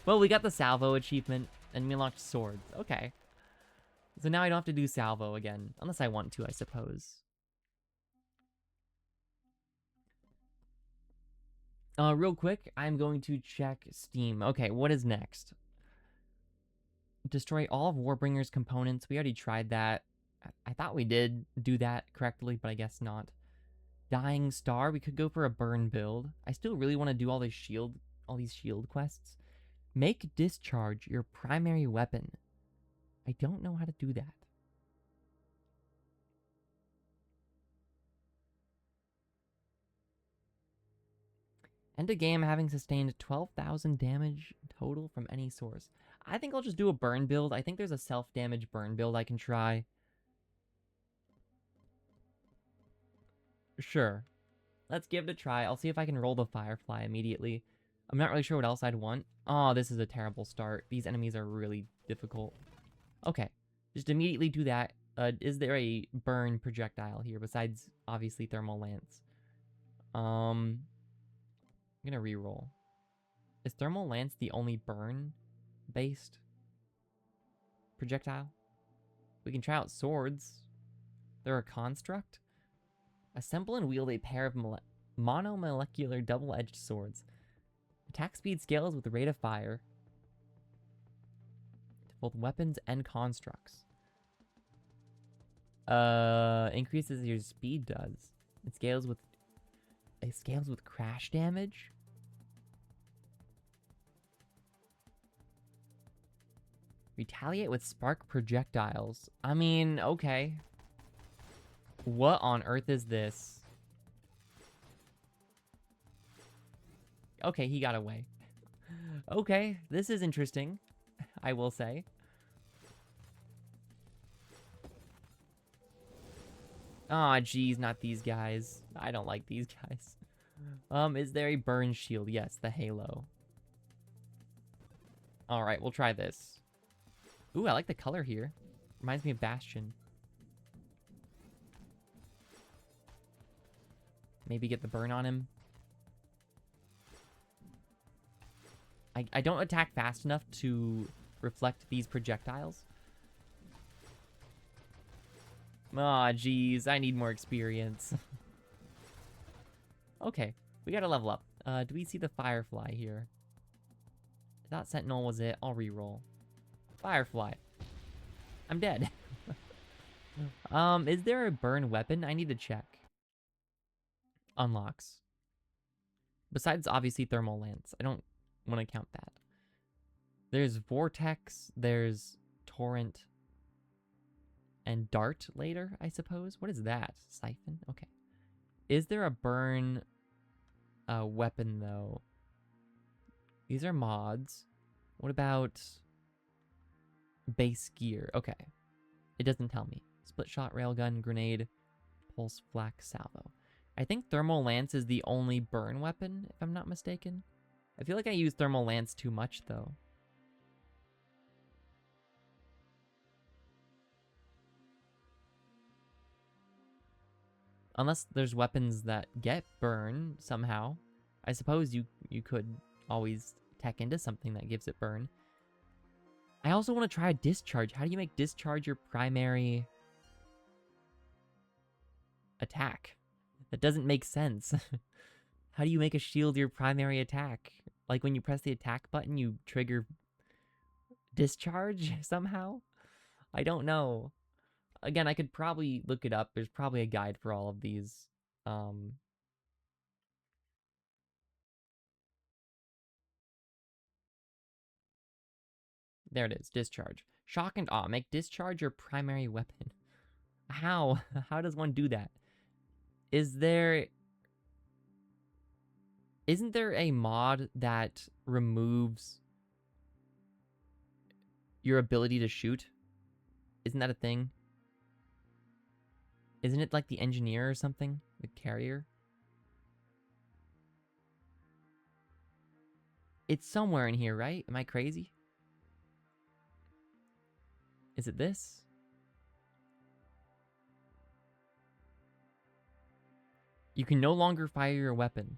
Well, we got the salvo achievement, and we unlocked swords. Okay. So now I don't have to do salvo again. Unless I want to, I suppose. Real quick, I'm going to check Steam. Okay, what is next? Destroy all of Warbringer's components. We already tried that. I thought we did do that correctly, but I guess not. Dying Star. We could go for a burn build. I still really want to do all these shield quests. Make discharge your primary weapon. I don't know how to do that. End a game having sustained 12,000 damage total from any source. I think I'll just do a burn build. I think there's a self-damage burn build I can try. Sure. Let's give it a try. I'll see if I can roll the Firefly immediately. I'm not really sure what else I'd want. Oh, this is a terrible start. These enemies are really difficult. Okay. Just immediately do that. Is there a burn projectile here besides, obviously, Thermal Lance? I'm gonna reroll. Is Thermal Lance the only burn-based projectile? We can try out swords. They're a construct. Assemble and wield a pair of monomolecular double-edged swords. Attack speed scales with the rate of fire to both weapons and constructs. Increases your speed does. It scales with crash damage. Retaliate with spark projectiles. I mean, okay. What on earth is this? Okay, he got away. Okay, this is interesting, I will say. Aw, geez, not these guys. I don't like these guys. Is there a burn shield? Yes, the halo. Alright, we'll try this. Ooh, I like the color here. Reminds me of Bastion. Maybe get the burn on him. I don't attack fast enough to reflect these projectiles. Aw, geez, I need more experience. Okay, we gotta level up. Do we see the Firefly here? I thought Sentinel was it. I'll reroll. Firefly. I'm dead. Is there a burn weapon? I need to check. Unlocks. Besides, obviously, Thermal Lance. I don't want to count that. There's Vortex, there's Torrent, and Dart later, I suppose. What is that? Siphon? Okay. Is there a burn weapon, though? These are mods. What about base gear? Okay. It doesn't tell me. Split shot, railgun, grenade, pulse, flak, salvo. I think Thermal Lance is the only burn weapon, if I'm not mistaken. I feel like I use Thermal Lance too much, though. Unless there's weapons that get burn somehow. I suppose you could always tech into something that gives it burn. I also want to try a discharge. How do you make discharge your primary attack? That doesn't make sense. How do you make a shield your primary attack? Like when you press the attack button, you trigger discharge somehow? I don't know. Again, I could probably look it up. There's probably a guide for all of these. There it is, discharge. Shock and awe. Make discharge your primary weapon. How? How does one do that? Isn't there a mod that removes your ability to shoot? Isn't that a thing? Isn't it like the engineer or something? The carrier? It's somewhere in here, right? Am I crazy? Is it this? You can no longer fire your weapon.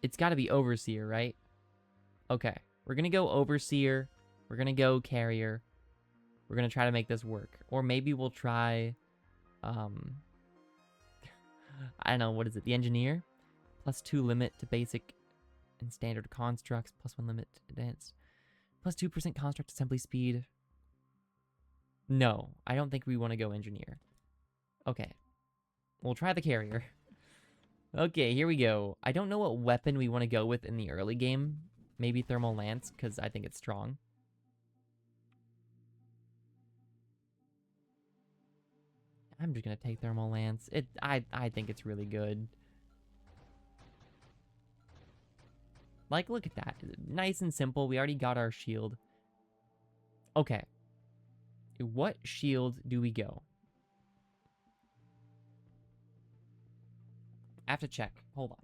It's got to be Overseer, right? Okay. We're going to go Overseer. We're going to go Carrier. We're going to try to make this work. Or maybe we'll try... I don't know, what is it? The Engineer? +2 limit to basic and standard constructs. +1 limit to advanced. +2% construct assembly speed. No, I don't think we want to go Engineer. Okay. We'll try the Carrier. Okay, here we go. I don't know what weapon we want to go with in the early game. Maybe Thermal Lance, because I think it's strong. I'm just going to take Thermal Lance. I think it's really good. Like, look at that. Nice and simple. We already got our shield. Okay. What shield do we go? I have to check. Hold on.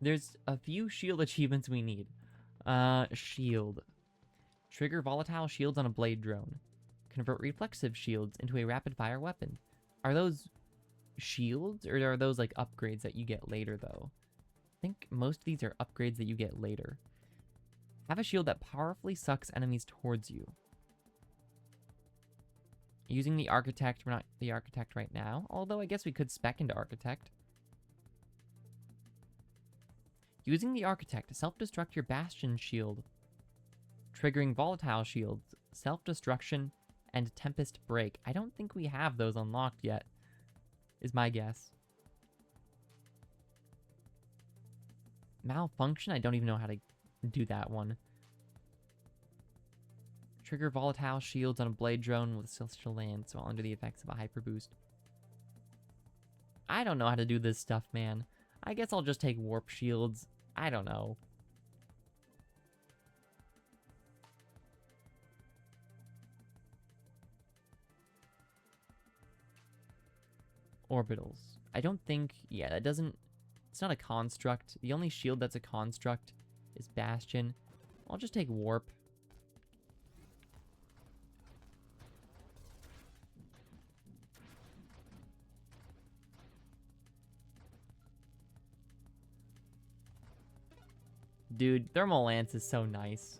There's a few shield achievements we need. Shield. Trigger volatile shields on a blade drone. Convert reflexive shields into a rapid-fire weapon. Are those shields, or are those, like, upgrades that you get later, though? I think most of these are upgrades that you get later. Have a shield that powerfully sucks enemies towards you. Using the Architect. We're not the Architect right now, although I guess we could spec into Architect. Using the Architect, self-destruct your Bastion shield. Triggering volatile shields, self-destruction, and Tempest Break. I don't think we have those unlocked yet, is my guess. Malfunction? I don't even know how to do that one. Trigger volatile shields on a blade drone with celestial lance while under the effects of a hyper boost. I don't know how to do this stuff, man. I guess I'll just take warp shields. I don't know. Orbitals. I don't think... Yeah, that doesn't... It's not a construct. The only shield that's a construct is Bastion. I'll just take warp. Dude, Thermal Lance is so nice.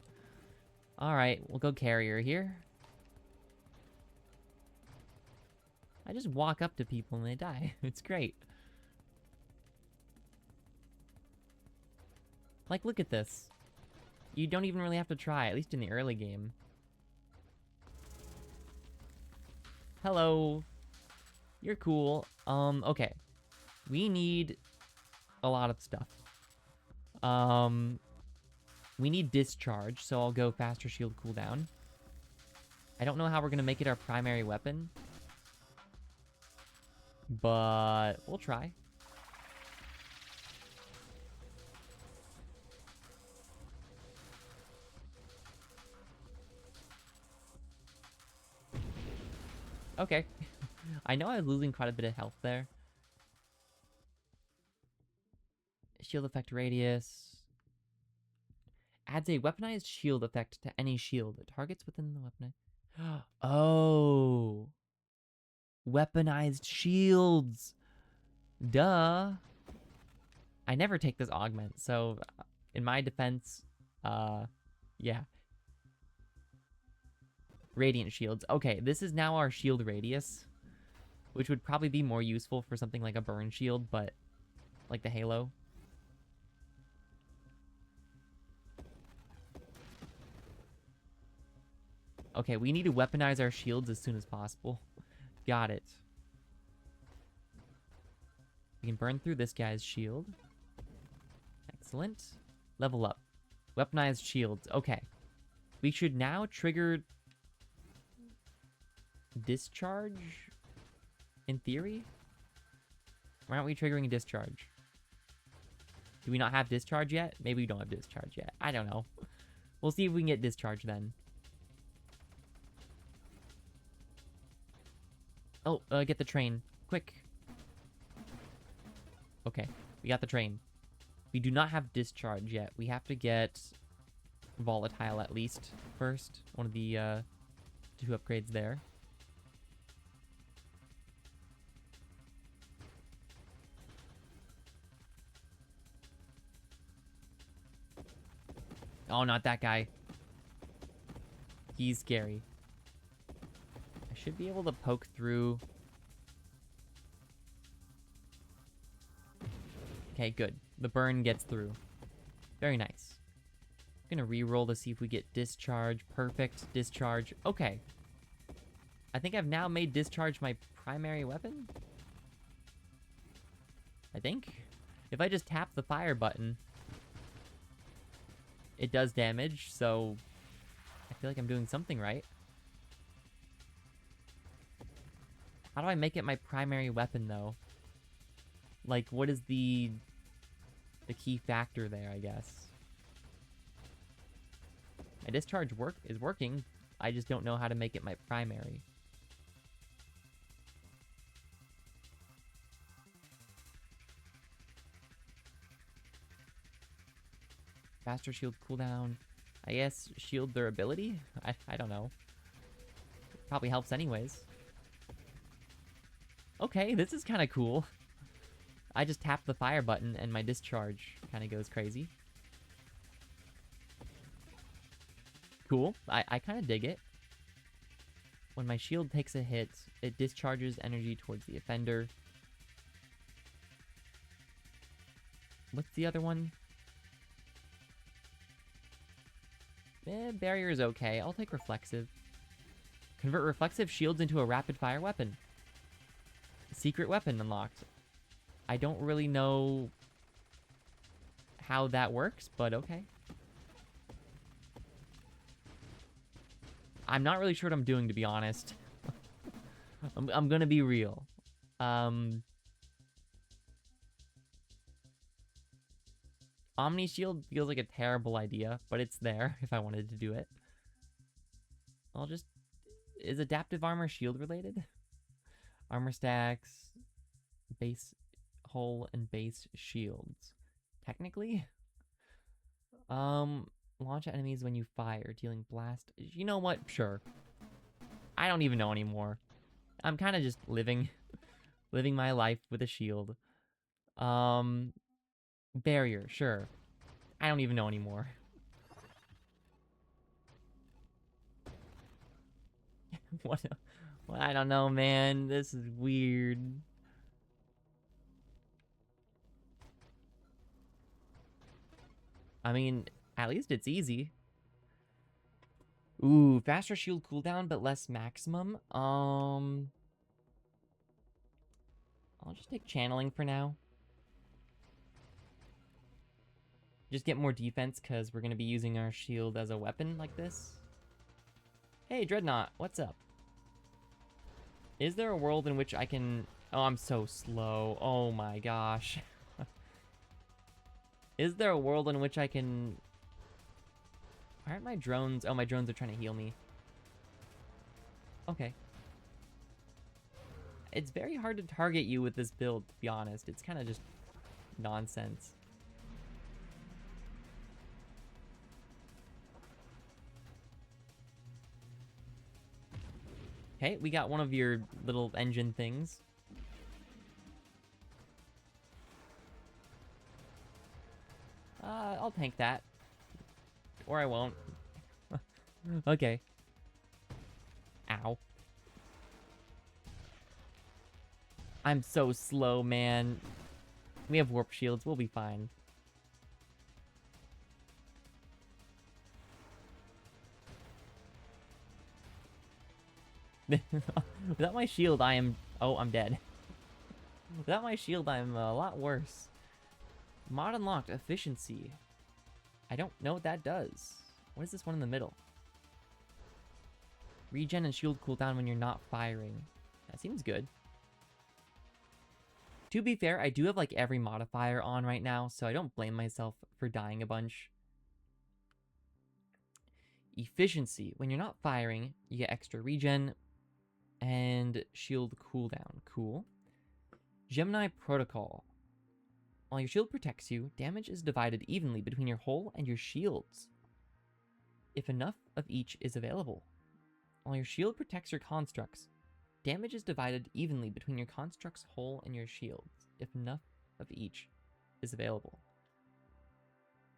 Alright, we'll go Carrier here. I just walk up to people and they die. It's great. Like, look at this. You don't even really have to try, at least in the early game. Hello. You're cool. Okay. We need a lot of stuff. We need discharge, so I'll go faster shield cooldown. I don't know how we're gonna make it our primary weapon, but we'll try. Okay. I know I was losing quite a bit of health there. Shield effect radius. Adds a weaponized shield effect to any shield. It targets within the weaponized... Oh. Weaponized shields. Duh. I never take this augment, so in my defense, yeah. Radiant shields. Okay, this is now our shield radius, which would probably be more useful for something like a burn shield, but like the Halo. Okay, we need to weaponize our shields as soon as possible. Got it. We can burn through this guy's shield. Excellent. Level up. Weaponized shields. Okay. We should now trigger... discharge? In theory? Why aren't we triggering discharge? Do we not have discharge yet? Maybe we don't have discharge yet. I don't know. We'll see if we can get discharge then. Oh, get the train. Quick. Okay, we got the train. We do not have discharge yet. We have to get volatile at least first. One of the 2 upgrades there. Oh, not that guy. He's scary. I should be able to poke through. Okay, good. The burn gets through. Very nice. I'm gonna re-roll to see if we get discharge. Perfect. Discharge. Okay. I think I've now made discharge my primary weapon? I think. If I just tap the fire button, it does damage, so I feel like I'm doing something right. How do I make it my primary weapon, though? Like, what is the key factor there, I guess? My discharge is working. I just don't know how to make it my primary. Faster shield cooldown. I guess shield durability? I don't know. Probably helps anyways. Okay, this is kind of cool. I just tap the fire button and my discharge kind of goes crazy. Cool. I kind of dig it. When my shield takes a hit, it discharges energy towards the offender. What's the other one? Barrier is okay. I'll take reflexive. Convert reflexive shields into a rapid fire weapon. Secret weapon unlocked. I don't really know how that works, but okay. I'm not really sure what I'm doing, to be honest. I'm gonna be real. Omni Shield feels like a terrible idea, but it's there if I wanted to do it. I'll just... Is adaptive armor shield related? Armor stacks, base hull, and base shields. Technically? Launch at enemies when you fire, dealing blast. You know what? Sure. I don't even know anymore. I'm kind of just living my life with a shield. Barrier, sure. I don't even know anymore. What? Well, I don't know, man. This is weird. I mean, at least it's easy. Ooh, faster shield cooldown, but less maximum. I'll just take channeling for now. Just get more defense, because we're going to be using our shield as a weapon like this. Hey, Dreadnought, what's up? Is there a world in which I can... Oh, I'm so slow. Oh my gosh. Is there a world in which I can... Why aren't my drones... Oh, my drones are trying to heal me. Okay. It's very hard to target you with this build, to be honest. It's kind of just nonsense. Okay, we got one of your little engine things. I'll tank that. Or I won't. Okay. Ow. I'm so slow, man. We have warp shields. We'll be fine. Without my shield, I am... Oh, I'm dead. Without my shield, I'm a lot worse. Mod unlocked. Efficiency. I don't know what that does. What is this one in the middle? Regen and shield cooldown when you're not firing. That seems good. To be fair, I do have like every modifier on right now, so I don't blame myself for dying a bunch. Efficiency. When you're not firing, you get extra regen and shield cooldown. Cool. Gemini Protocol. While your shield protects you, damage is divided evenly between your hull and your shields. if enough of each is available. While your shield protects your constructs, damage is divided evenly between your construct's hull and your shields, if enough of each is available.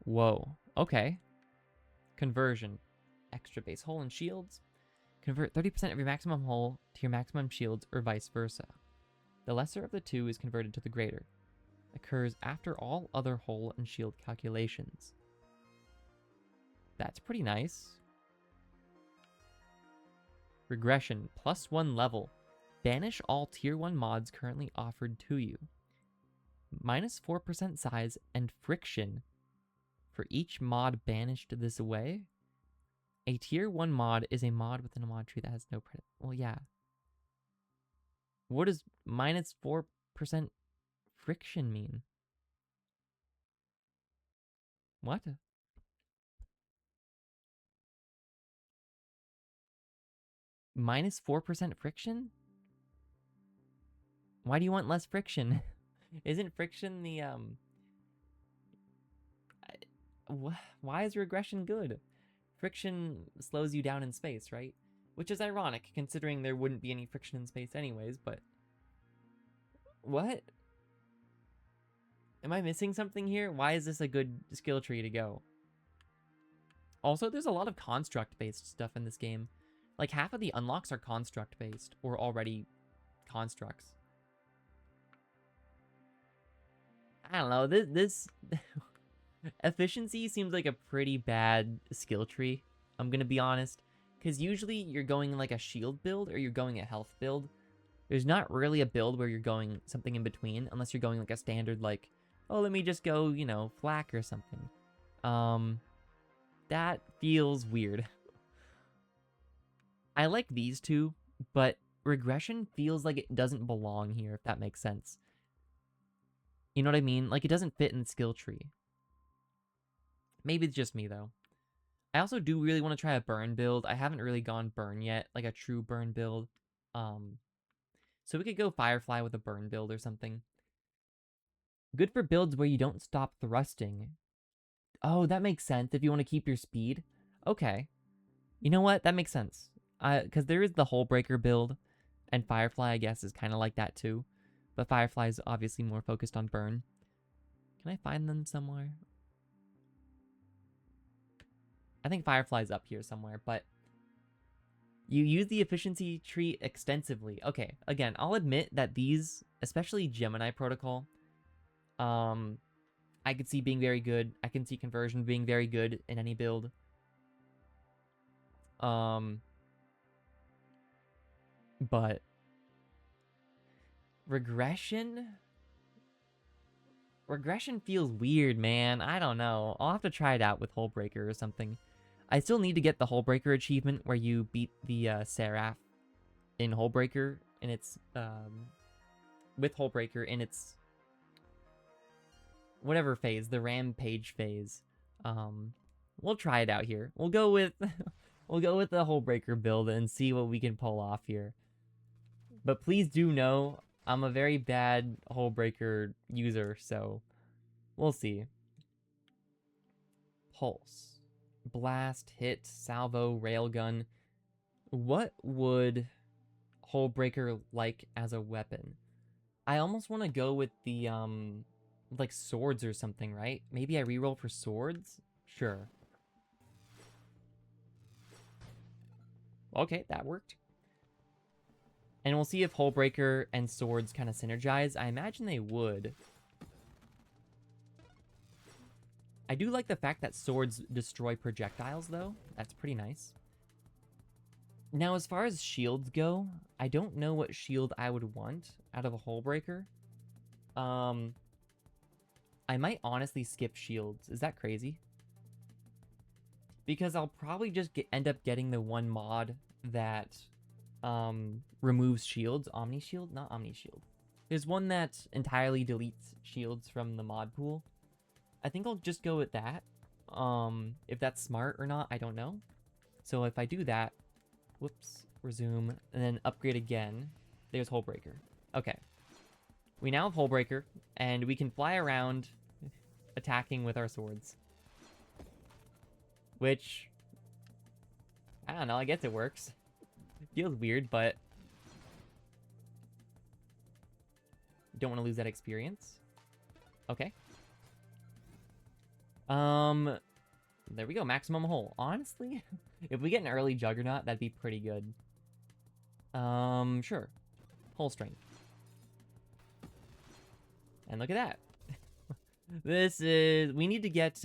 Whoa, okay. Conversion. Extra base hull and shields. Convert 30% of your maximum hull to your maximum shields, or vice versa. The lesser of the two is converted to the greater. Occurs after all other hull and shield calculations. That's pretty nice. Regression, +1 level. Banish all tier 1 mods currently offered to you. -4% size and friction for each mod banished this way. A tier 1 mod is a mod within a mod tree that has no credit. Well, yeah. What does -4% friction mean? What? -4% friction? Why do you want less friction? Isn't friction the, why is regression good? Friction slows you down in space, right? Which is ironic, considering there wouldn't be any friction in space anyways, but... What? Am I missing something here? Why is this a good skill tree to go? Also, there's a lot of construct-based stuff in this game. Like, half of the unlocks are construct-based, or already constructs. I don't know, this efficiency seems like a pretty bad skill tree, I'm gonna be honest. Because usually you're going like a shield build, or you're going a health build. There's not really a build where you're going something in between, unless you're going like a standard, like, oh, let me just go, you know, flak or something. That feels weird. I like these two, but regression feels like it doesn't belong here, if that makes sense. You know what I mean? Like, it doesn't fit in the skill tree. Maybe it's just me, though. I also do really want to try a burn build. I haven't really gone burn yet, like a true burn build. So we could go Firefly with a burn build or something. Good for builds where you don't stop thrusting. Oh, that makes sense if you want to keep your speed. Okay. You know what? That makes sense. Because there is the Hull Breaker build, and Firefly, I guess, is kind of like that too. But Firefly is obviously more focused on burn. Can I find them somewhere? I think Firefly's up here somewhere, but you use the efficiency tree extensively. Okay, again, I'll admit that these, especially Gemini Protocol, I could see being very good. I can see conversion being very good in any build. But regression feels weird, man. I don't know. I'll have to try it out with Hullbreaker or something. I still need to get the Hullbreaker achievement where you beat the Seraph in Hullbreaker, and it's with Hullbreaker in its whatever phase, the Rampage phase. We'll try it out here. We'll go with we'll go with the Hullbreaker build and see what we can pull off here. But please do know I'm a very bad Hullbreaker user, so we'll see. Pulse. Blast, hit, salvo, railgun. What would Hullbreaker like as a weapon? I almost want to go with the, like swords or something, right? Maybe I reroll for swords? Sure. Okay, that worked. And we'll see if Hullbreaker and swords kind of synergize. I imagine they would. I do like the fact that swords destroy projectiles, though. That's pretty nice. Now, as far as shields go, I don't know what shield I would want out of a Hullbreaker. I might honestly skip shields. Is that crazy? Because I'll probably just end up getting the one mod that removes shields. Omni Shield? Not Omni Shield. There's one that entirely deletes shields from the mod pool. I think I'll just go with that. If that's smart or not, I don't know. So if I do that, whoops, resume, and then upgrade again, there's Hullbreaker. Okay. We now have Hullbreaker, and we can fly around attacking with our swords. Which I don't know, I guess it works. Feels weird, but don't want to lose that experience. Okay. There we go, maximum hull. Honestly, if we get an early Juggernaut, that'd be pretty good. Sure. Hull strength. And look at that. We need to get,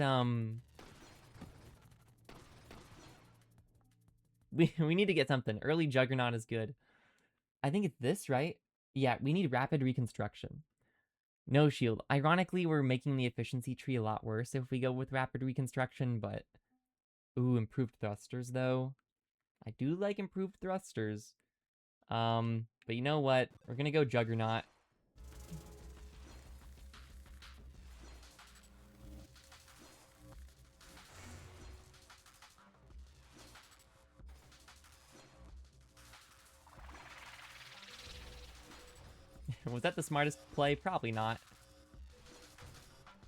we need to get something. Early Juggernaut is good. I think it's this, right? Yeah, we need rapid reconstruction. No shield. Ironically, we're making the efficiency tree a lot worse if we go with rapid reconstruction, but... Ooh, improved thrusters, though. I do like improved thrusters. But you know what? We're gonna go Juggernaut. Was that the smartest play? Probably not.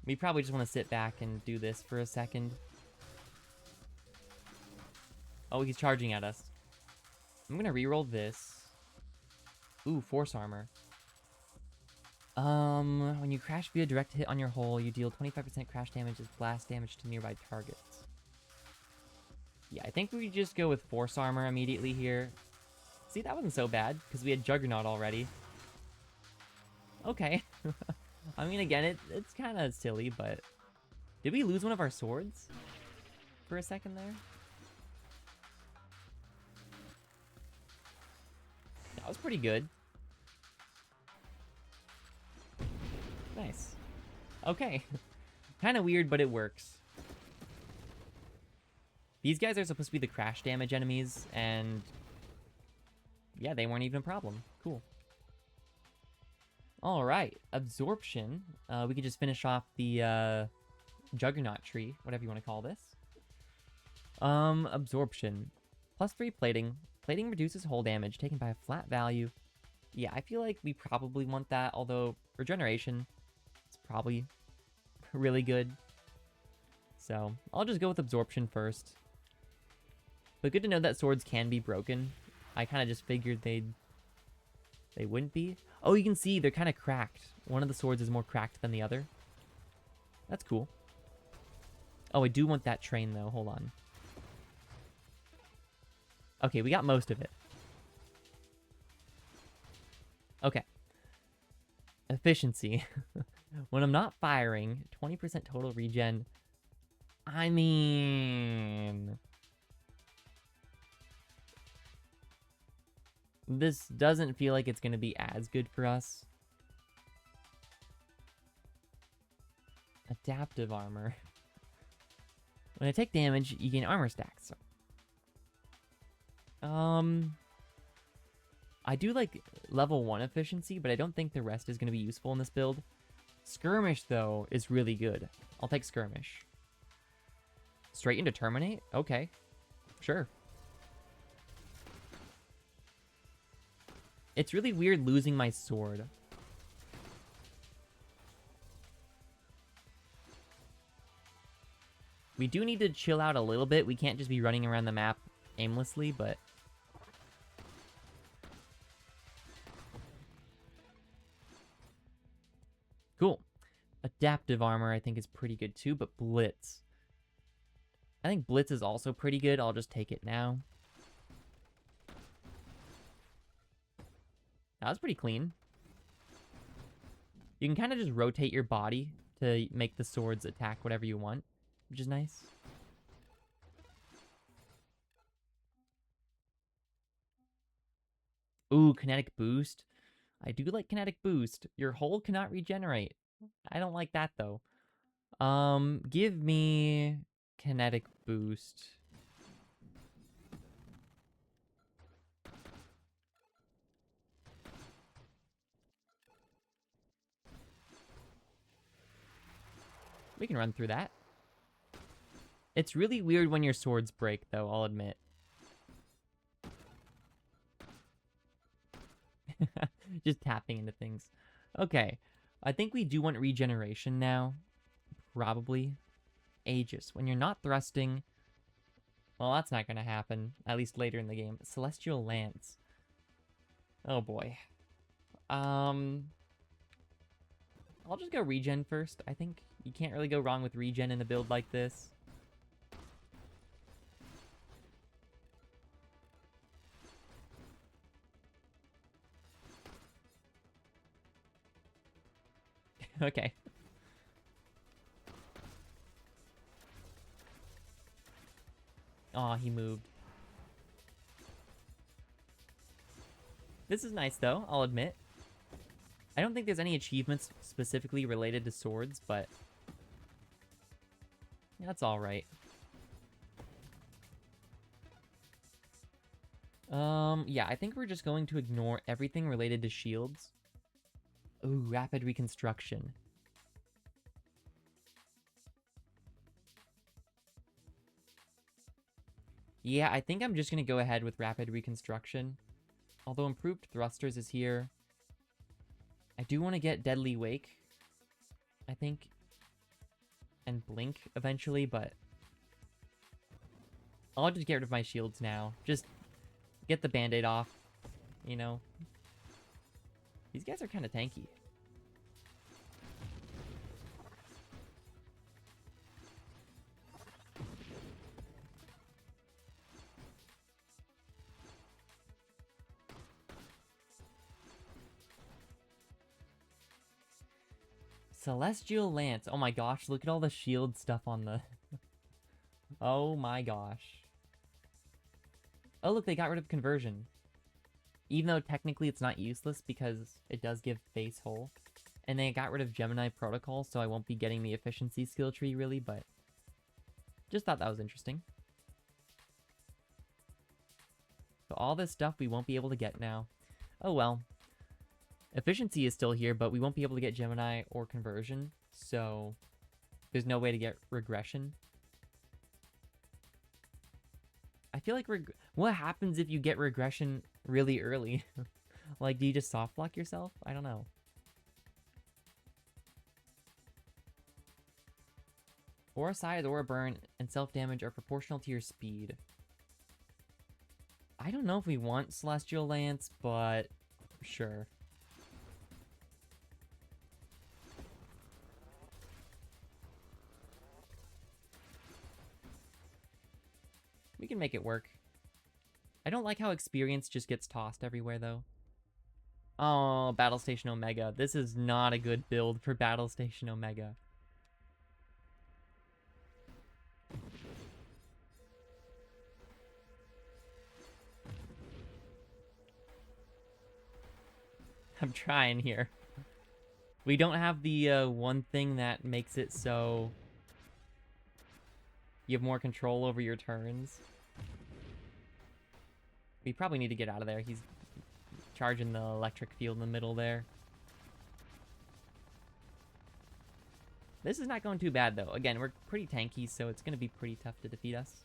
We probably just want to sit back and do this for a second. Oh, he's charging at us. I'm gonna reroll this. Ooh, force armor. When you crash via direct hit on your hull, you deal 25% crash damage as blast damage to nearby targets. Yeah, I think we just go with force armor immediately here. See, that wasn't so bad, because we had Juggernaut already. Okay. I mean, again, it's kind of silly, but... Did we lose one of our swords? For a second there? That was pretty good. Nice. Okay. Kind of weird, but it works. These guys are supposed to be the crash damage enemies, and... Yeah, they weren't even a problem. Cool. Alright, absorption. We could just finish off the Juggernaut tree, whatever you want to call this. Absorption. +3 plating. Plating reduces hull damage taken by a flat value. Yeah, I feel like we probably want that, although regeneration is probably really good. So, I'll just go with absorption first. But good to know that swords can be broken. I kind of just figured they wouldn't be. Oh, you can see they're kind of cracked. One of the swords is more cracked than the other. That's cool. Oh, I do want that train, though. Hold on. Okay, we got most of it. Okay. Efficiency. When I'm not firing, 20% total regen. I mean... This doesn't feel like it's going to be as good for us. Adaptive armor. When I take damage, you gain armor stacks. I do like level 1 efficiency, but I don't think the rest is going to be useful in this build. Skirmish, though, is really good. I'll take Skirmish. Straight into Terminate? Okay. Sure. It's really weird losing my sword. We do need to chill out a little bit. We can't just be running around the map aimlessly, but... Cool. Adaptive armor, I think, is pretty good too, but Blitz. I think Blitz is also pretty good. I'll just take it now. That was pretty clean. You can kind of just rotate your body to make the swords attack whatever you want, which is nice. Ooh, kinetic boost. I do like kinetic boost. Your hull cannot regenerate. I don't like that, though. Give me kinetic boost. We can run through that. It's really weird when your swords break, though, I'll admit. Just tapping into things. Okay. I think we do want regeneration now. Probably. Aegis. When you're not thrusting, Well, that's not gonna happen. At least later in the game. Celestial Lance. Oh boy. I'll just go regen first. I think you can't really go wrong with regen in a build like this. Okay. Aw, he moved. This is nice, though, I'll admit. I don't think there's any achievements specifically related to swords, but that's alright. Yeah, I think we're just going to ignore everything related to shields. Ooh, rapid reconstruction. Yeah, I think I'm just gonna go ahead with rapid reconstruction. Although improved thrusters is here. I do want to get Deadly Wake, I think, and Blink eventually, but I'll just get rid of my shields now. Just get the band-aid off, you know? These guys are kind of tanky. Celestial Lance. Oh my gosh, look at all the shield stuff on the... Oh my gosh. Oh look, they got rid of conversion. Even though technically it's not useless because it does give face hole. And they got rid of Gemini Protocol, so I won't be getting the efficiency skill tree really, but... Just thought that was interesting. So all this stuff we won't be able to get now. Oh well. Efficiency is still here, but we won't be able to get Gemini or conversion, so there's no way to get regression. I feel like what happens if you get regression really early? Like, do you just soft lock yourself? I don't know. Aura size, aura burn, and self-damage are proportional to your speed. I don't know if we want Celestial Lance, but sure. We can make it work. I don't like how experience just gets tossed everywhere, though. Oh, Battle Station Omega. This is not a good build for Battle Station Omega. I'm trying here. We don't have the one thing that makes it so you have more control over your turns. We probably need to get out of there. He's charging the electric field in the middle there. This is not going too bad, though. Again, we're pretty tanky, so it's going to be pretty tough to defeat us.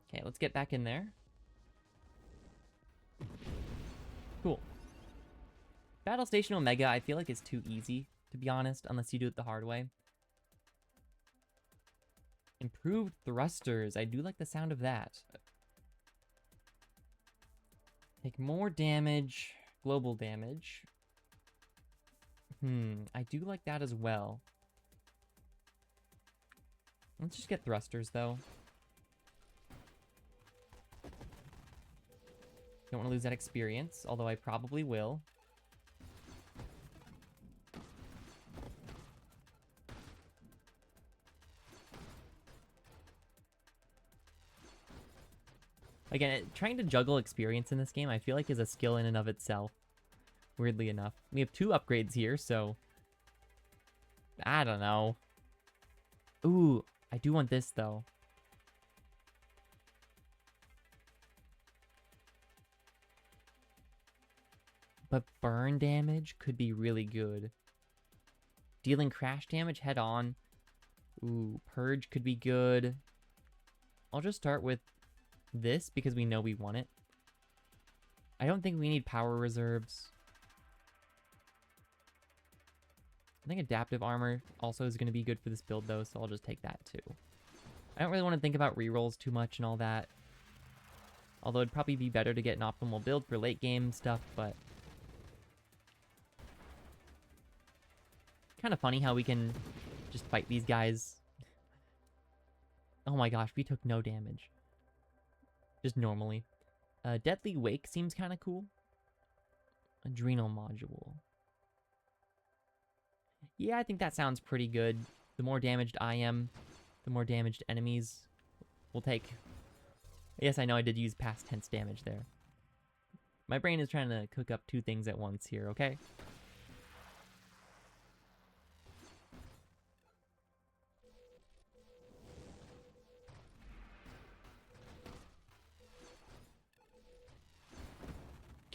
Okay, let's get back in there. Cool. Battle Station Omega, I feel like is too easy, to be honest, unless you do it the hard way. Improved thrusters. I do like the sound of that. Take more damage. Global damage. I do like that as well. Let's just get thrusters, though. Don't want to lose that experience, although I probably will. Again, trying to juggle experience in this game, I feel like is a skill in and of itself. Weirdly enough. We have 2 upgrades here, so... I don't know. Ooh, I do want this, though. But burn damage could be really good. Dealing crash damage head on. Ooh, purge could be good. I'll just start with this because we know we want it. I don't think we need power reserves. I think adaptive armor also is going to be good for this build, though, so I'll just take that, too. I don't really want to think about rerolls too much and all that. Although it'd probably be better to get an optimal build for late game stuff, but... kind of funny how we can just fight these guys. Oh my gosh, we took no damage. Just normally. Deadly Wake seems kind of cool. Adrenal Module. Yeah, I think that sounds pretty good. The more damaged I am, the more damaged enemies will take. Yes, I know I did use past tense damage there. My brain is trying to cook up two things at once here, okay?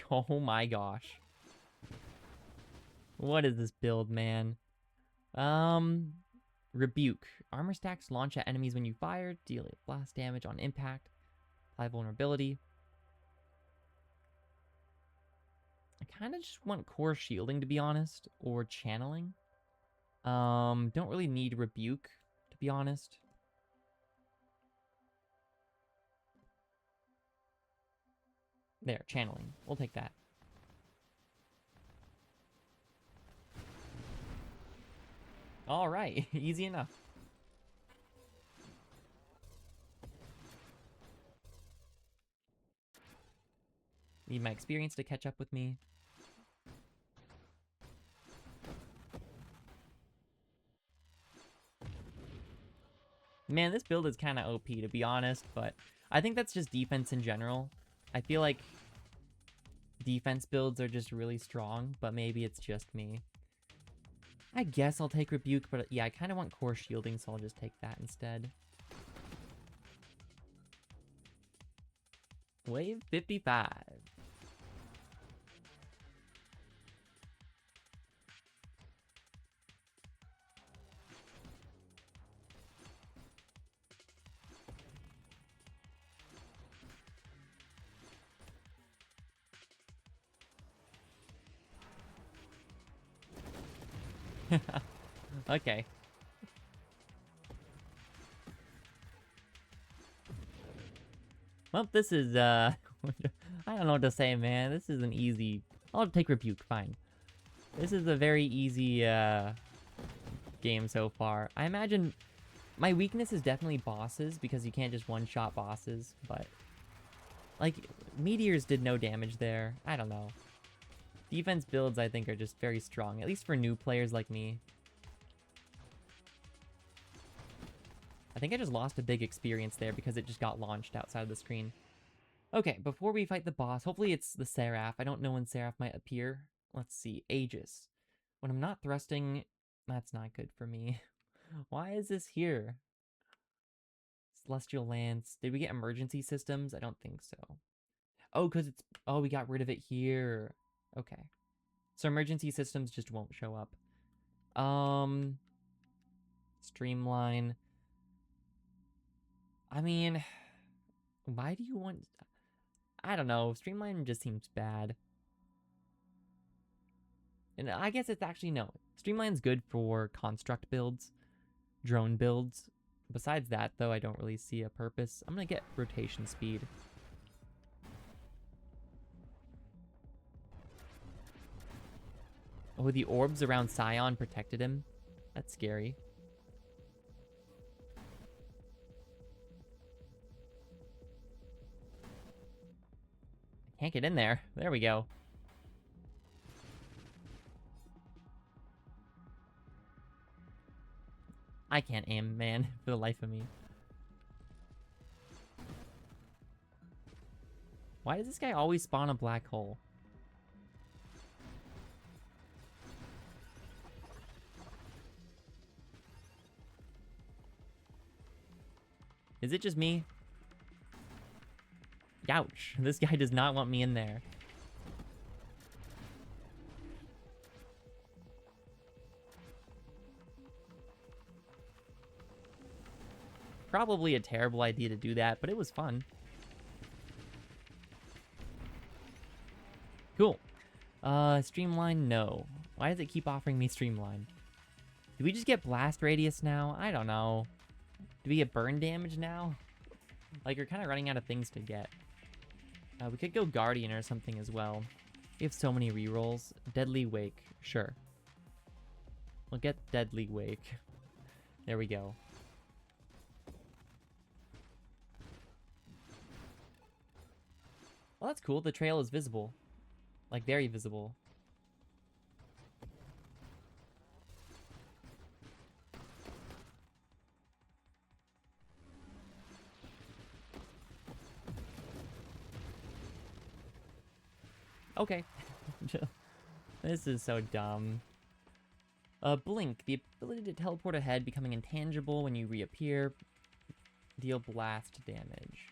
Oh my gosh. What is this build, man? Rebuke. Armor stacks launch at enemies when you fire. Deal blast damage on impact. Apply vulnerability. I kind of just want core shielding, to be honest. Or channeling. Don't really need rebuke, to be honest. There, channeling. We'll take that. Alright, easy enough. Need my experience to catch up with me. Man, this build is kind of OP, to be honest, but I think that's just defense in general. I feel like defense builds are just really strong, but maybe it's just me. I guess I'll take Rebuke, but yeah, I kind of want core shielding, so I'll just take that instead. Wave 55. Okay. Well, this is, I don't know what to say, man. This is an easy... I'll take Rebuke, fine. This is a very easy, game so far. I imagine... My weakness is definitely bosses, because you can't just one-shot bosses, but... Like, meteors did no damage there. I don't know. Defense builds, I think, are just very strong, at least for new players like me. I think I just lost a big experience there because it just got launched outside of the screen. Okay, before we fight the boss, hopefully it's the Seraph. I don't know when Seraph might appear. Let's see, Aegis. When I'm not thrusting, that's not good for me. Why is this here? Celestial Lance. Did we get emergency systems? I don't think so. Oh, because it's... Oh, we got rid of it here. Okay. So emergency systems just won't show up. Streamline. I mean, why do you want... I don't know. Streamline just seems bad. And I guess it's actually no. Streamline's good for construct builds, drone builds. Besides that, though, I don't really see a purpose. I'm going to get rotation speed. Oh, the orbs around Scion protected him. That's scary. Can't get in there. There we go. I can't aim, man, for the life of me. Why does this guy always spawn a black hole? Is it just me? Ouch. This guy does not want me in there. Probably a terrible idea to do that, but it was fun. Cool. Streamline, no. Why does it keep offering me Streamline? Do we just get blast radius now? I don't know. Do we get burn damage now? Like, we're kind of running out of things to get. We could go Guardian or something as well. We have so many rerolls. Deadly Wake. Sure. We'll get Deadly Wake. There we go. Well, that's cool. The trail is visible. Like, very visible. Okay. This is so dumb. Blink. The ability to teleport ahead, becoming intangible when you reappear. Deal blast damage.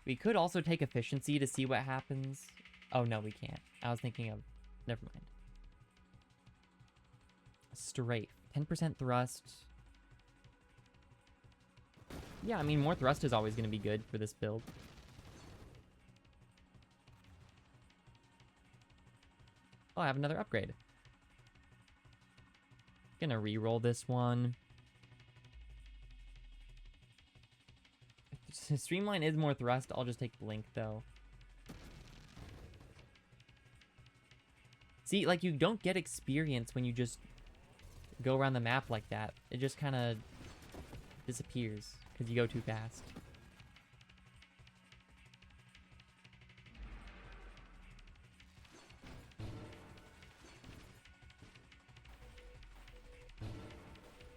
We could also take efficiency to see what happens. Oh, no, we can't. I was thinking of... Never mind. Strafe. 10% thrust. Yeah, I mean, more thrust is always going to be good for this build. Oh, I have another upgrade. Gonna re-roll this one. Streamline is more thrust. I'll just take Blink, though. See, like, you don't get experience when you just go around the map like that. It just kind of disappears because you go too fast.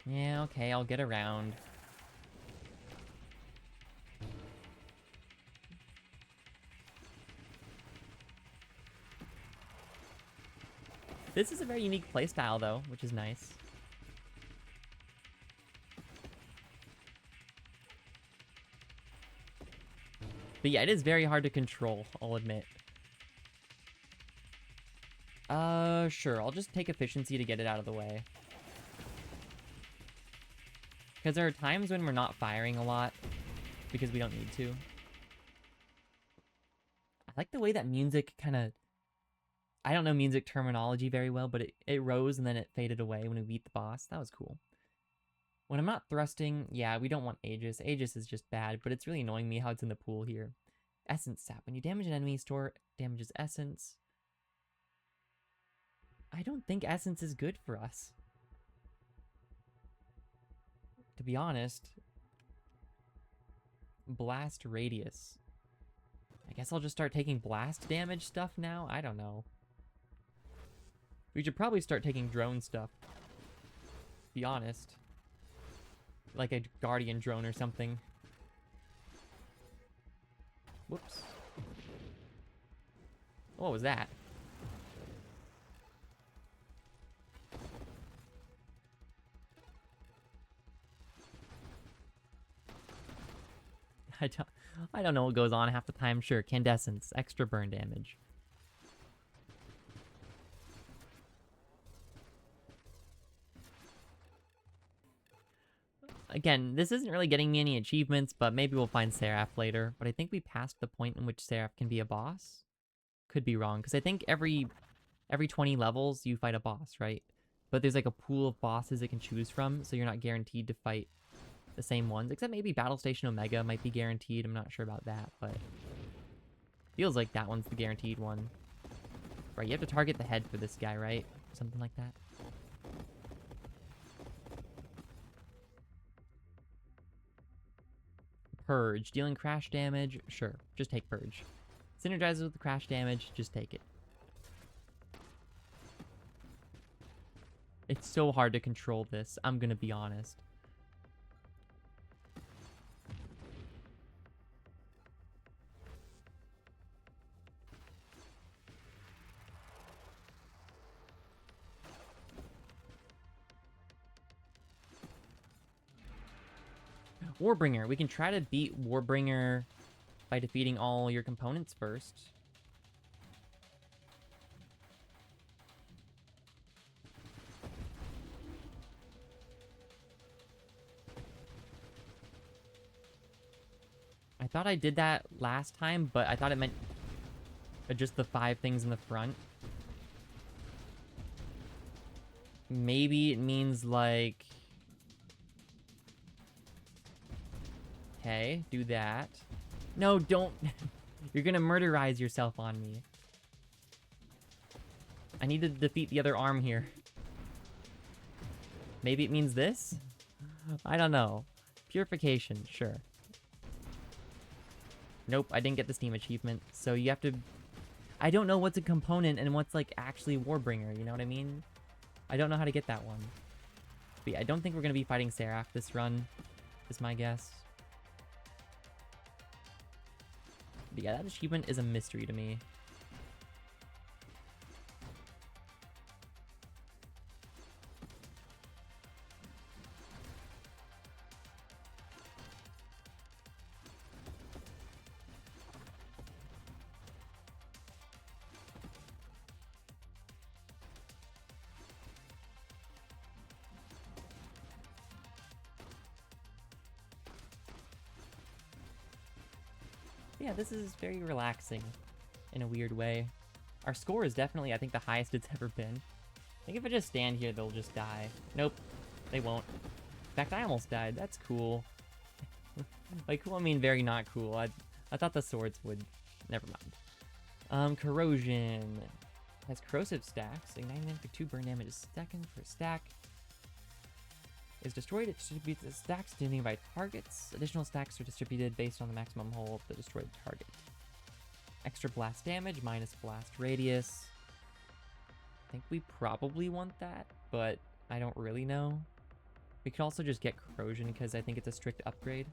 Yeah, okay, I'll get around. This is a very unique playstyle, though, which is nice. But yeah, it is very hard to control, I'll admit. Sure, I'll just take efficiency to get it out of the way. Because there are times when we're not firing a lot, because we don't need to. I like the way that music kind of... I don't know music terminology very well, but it rose and then it faded away when we beat the boss. That was cool. When I'm not thrusting, yeah, we don't want Aegis. Aegis is just bad, but it's really annoying me how it's in the pool here. Essence Sap. When you damage an enemy, store damages Essence. I don't think Essence is good for us. To be honest. Blast Radius. I guess I'll just start taking blast damage stuff now? I don't know. We should probably start taking drone stuff. To be honest. Like a Guardian drone or something. Whoops. What was that? I don't know what goes on half the time. Sure, Candescence, extra burn damage. Again, this isn't really getting me any achievements, but maybe we'll find Seraph later. But I think we passed the point in which Seraph can be a boss. Could be wrong, because I think every 20 levels you fight a boss, right? But there's like a pool of bosses it can choose from, so you're not guaranteed to fight the same ones. Except maybe Battle Station Omega might be guaranteed. I'm not sure about that, but feels like that one's the guaranteed one. Right, you have to target the head for this guy, right? Something like that. Purge. Dealing crash damage. Sure. Just take Purge. Synergizes with the crash damage. Just take it. It's so hard to control this. I'm gonna be honest. Warbringer. We can try to beat Warbringer by defeating all your components first. I thought I did that last time, but I thought it meant just the 5 things in the front. Maybe it means like... Okay, do that. No, don't. You're gonna murderize yourself on me. I need to defeat the other arm here. Maybe it means this? I don't know. Purification, sure. Nope, I didn't get the Steam achievement. So you have to... I don't know what's a component and what's like actually Warbringer, you know what I mean? I don't know how to get that one. But yeah, I don't think we're gonna be fighting Seraph this run, is my guess. But yeah, that achievement is a mystery to me. Yeah, this is very relaxing in a weird way. Our score is definitely, I think, the highest it's ever been. I think if I just stand here, they'll just die. Nope, they won't. In fact, I almost died. That's cool. By cool, I mean very not cool. I thought the swords would... Never mind. Corrosion. Has corrosive stacks. Igniting for 2 burn damage a second per stack. Is destroyed, it distributes the stacks standing by targets. Additional stacks are distributed based on the maximum hull of the destroyed target. Extra blast damage, minus blast radius. I think we probably want that, but I don't really know. We could also just get corrosion because I think it's a strict upgrade.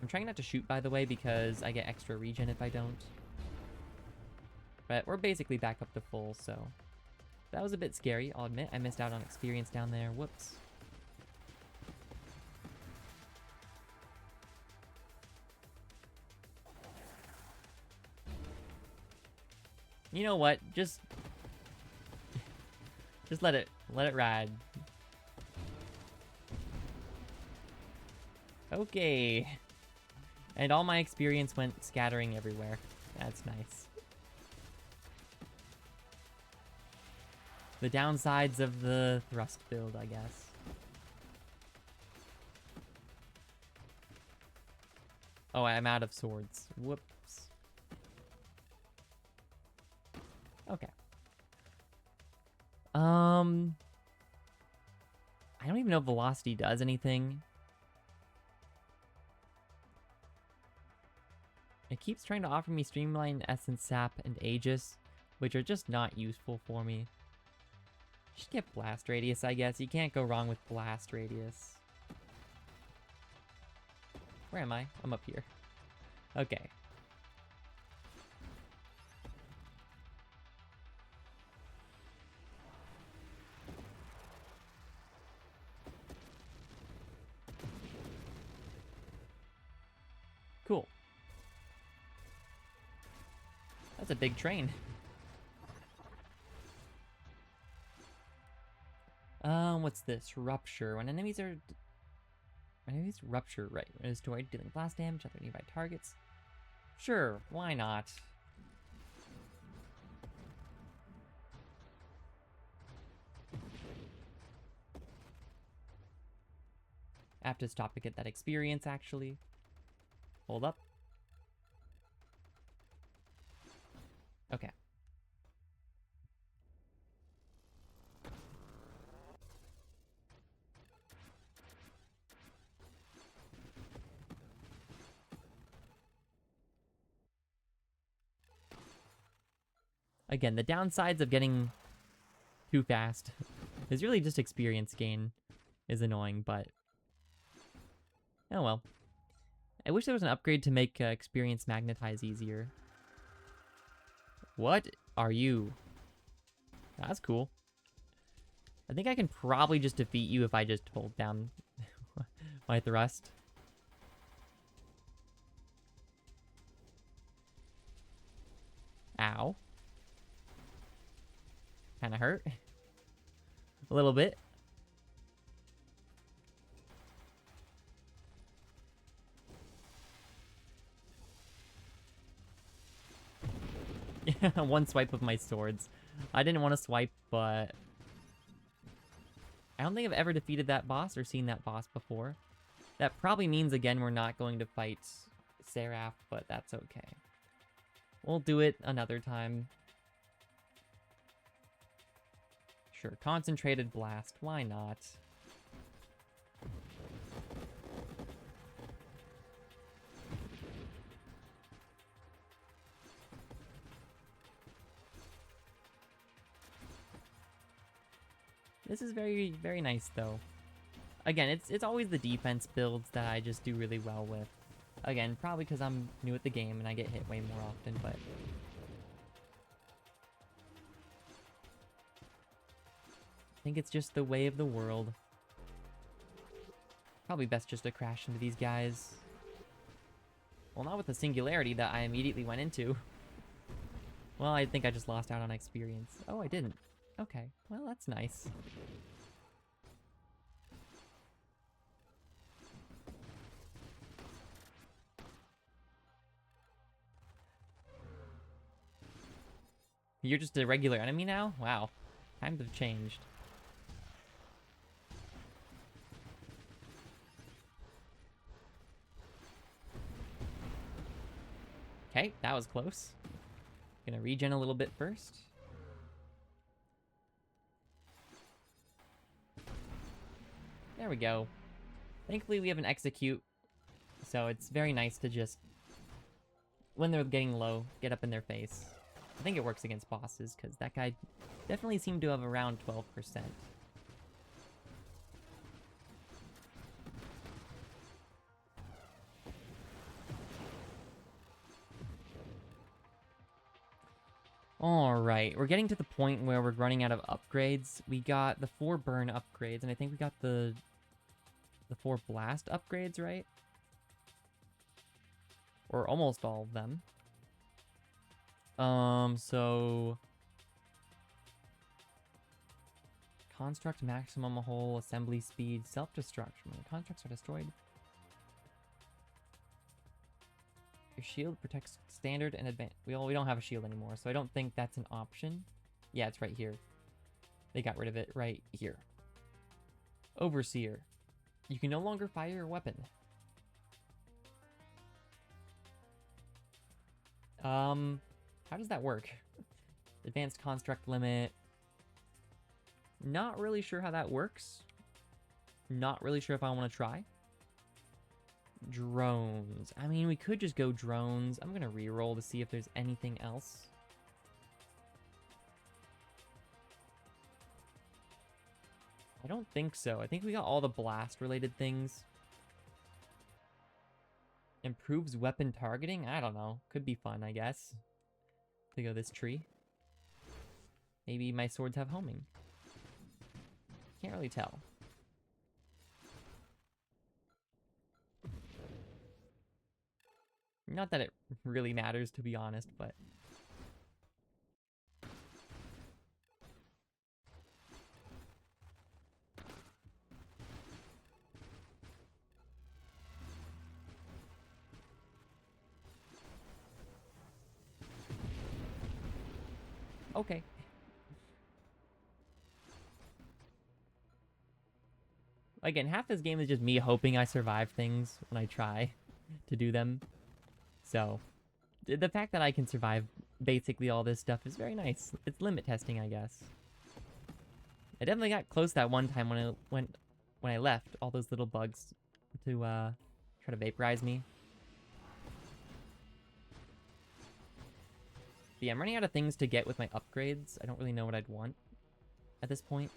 I'm trying not to shoot, by the way, because I get extra regen if I don't. But we're basically back up to full, so... That was a bit scary, I'll admit. I missed out on experience down there. Whoops. You know what? Just let it ride. Okay. And all my experience went scattering everywhere. That's nice. The downsides of the thrust build, I guess. Oh, I'm out of swords. Whoops. Okay. I don't even know if velocity does anything. It keeps trying to offer me Streamline, Essence Sap, and Aegis, which are just not useful for me. Just get Blast Radius, I guess. You can't go wrong with Blast Radius. Where am I? I'm up here. Okay. Cool. That's a big train. What's this? Rupture. When enemies rupture, right. When it is destroyed, dealing blast damage other nearby targets. Sure, why not? I have to stop to get that experience, actually. Hold up. Okay. Again, the downsides of getting too fast is really just experience gain is annoying, but... Oh well. I wish there was an upgrade to make experience magnetize easier. What are you? That's cool. I think I can probably just defeat you if I just hold down my thrust. Ow. Kinda hurt. A little bit. One swipe of my swords. I didn't want to swipe, but I don't think I've ever defeated that boss or seen that boss before. That probably means, again, we're not going to fight Seraph, but that's okay. We'll do it another time. Sure, concentrated blast. Why not? This is very, very nice, though. Again, it's always the defense builds that I just do really well with. Again, probably because I'm new at the game and I get hit way more often, but... I think it's just the way of the world. Probably best just to crash into these guys. Well, not with the singularity that I immediately went into. Well, I think I just lost out on experience. Oh, I didn't. Okay, well, that's nice. You're just a regular enemy now? Wow. Times have changed. Okay, that was close. Gonna regen a little bit first. There we go. Thankfully, we have an execute, so it's very nice to just, when they're getting low, get up in their face. I think it works against bosses, because that guy definitely seemed to have around 12%. Alright, we're getting to the point where we're running out of upgrades. We got the 4 burn upgrades, and I think we got the 4 blast upgrades, right? Or almost all of them. So... Construct maximum whole assembly speed, self-destruct. When the constructs are destroyed, your shield protects standard and advanced. We don't have a shield anymore, so I don't think that's an option. Yeah, it's right here. They got rid of it right here. Overseer. You can no longer fire your weapon. How does that work? Advanced construct limit. Not really sure how that works. Not really sure if I want to try. Drones. I mean, we could just go drones. I'm gonna reroll to see if there's anything else. I don't think so. I think we got all the blast-related things. Improves weapon targeting? I don't know. Could be fun, I guess. To go this tree. Maybe my swords have homing. Can't really tell. Not that it really matters, to be honest, but... Okay. Again, half this game is just me hoping I survive things when I try to do them. So, the fact that I can survive basically all this stuff is very nice. It's limit testing, I guess. I definitely got close that one time when I left all those little bugs to try to vaporize me. But yeah, I'm running out of things to get with my upgrades. I don't really know what I'd want at this point.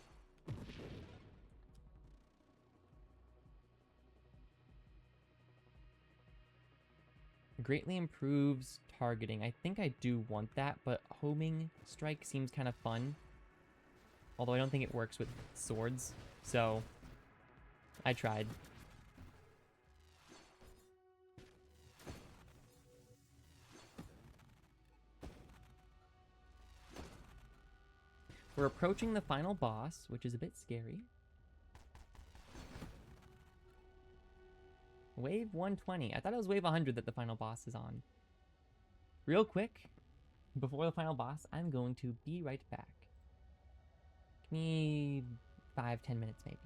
Greatly improves targeting. I think I do want that, but homing strike seems kind of fun. Although I don't think it works with swords, so I tried. We're approaching the final boss, which is a bit scary. Wave 120. I thought it was wave 100 that the final boss is on. Real quick, before the final boss, I'm going to be right back. Give me 5-10 minutes maybe.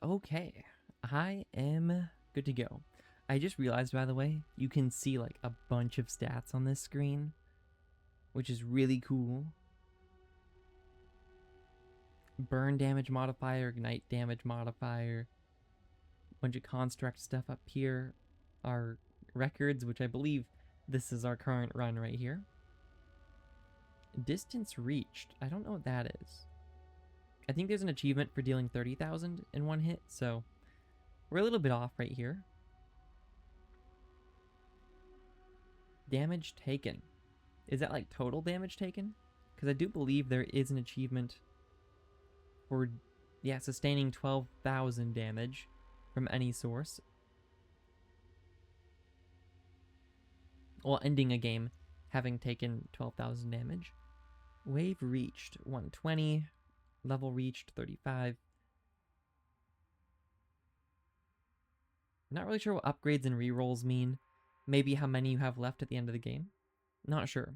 Okay, I am good to go. I just realized, by the way, you can see like a bunch of stats on this screen, which is really cool. Burn damage modifier, ignite damage modifier, bunch of construct stuff up here. Our records, which I believe this is our current run right here. Distance reached. I don't know what that is. I think there's an achievement for dealing 30,000 in one hit, so we're a little bit off right here. Damage taken. Is that like total damage taken? Because I do believe there is an achievement for, yeah, sustaining 12,000 damage from any source. Well, ending a game having taken 12,000 damage. Wave reached 120. Level reached 35. Not really sure what upgrades and rerolls mean. Maybe how many you have left at the end of the game. Not sure.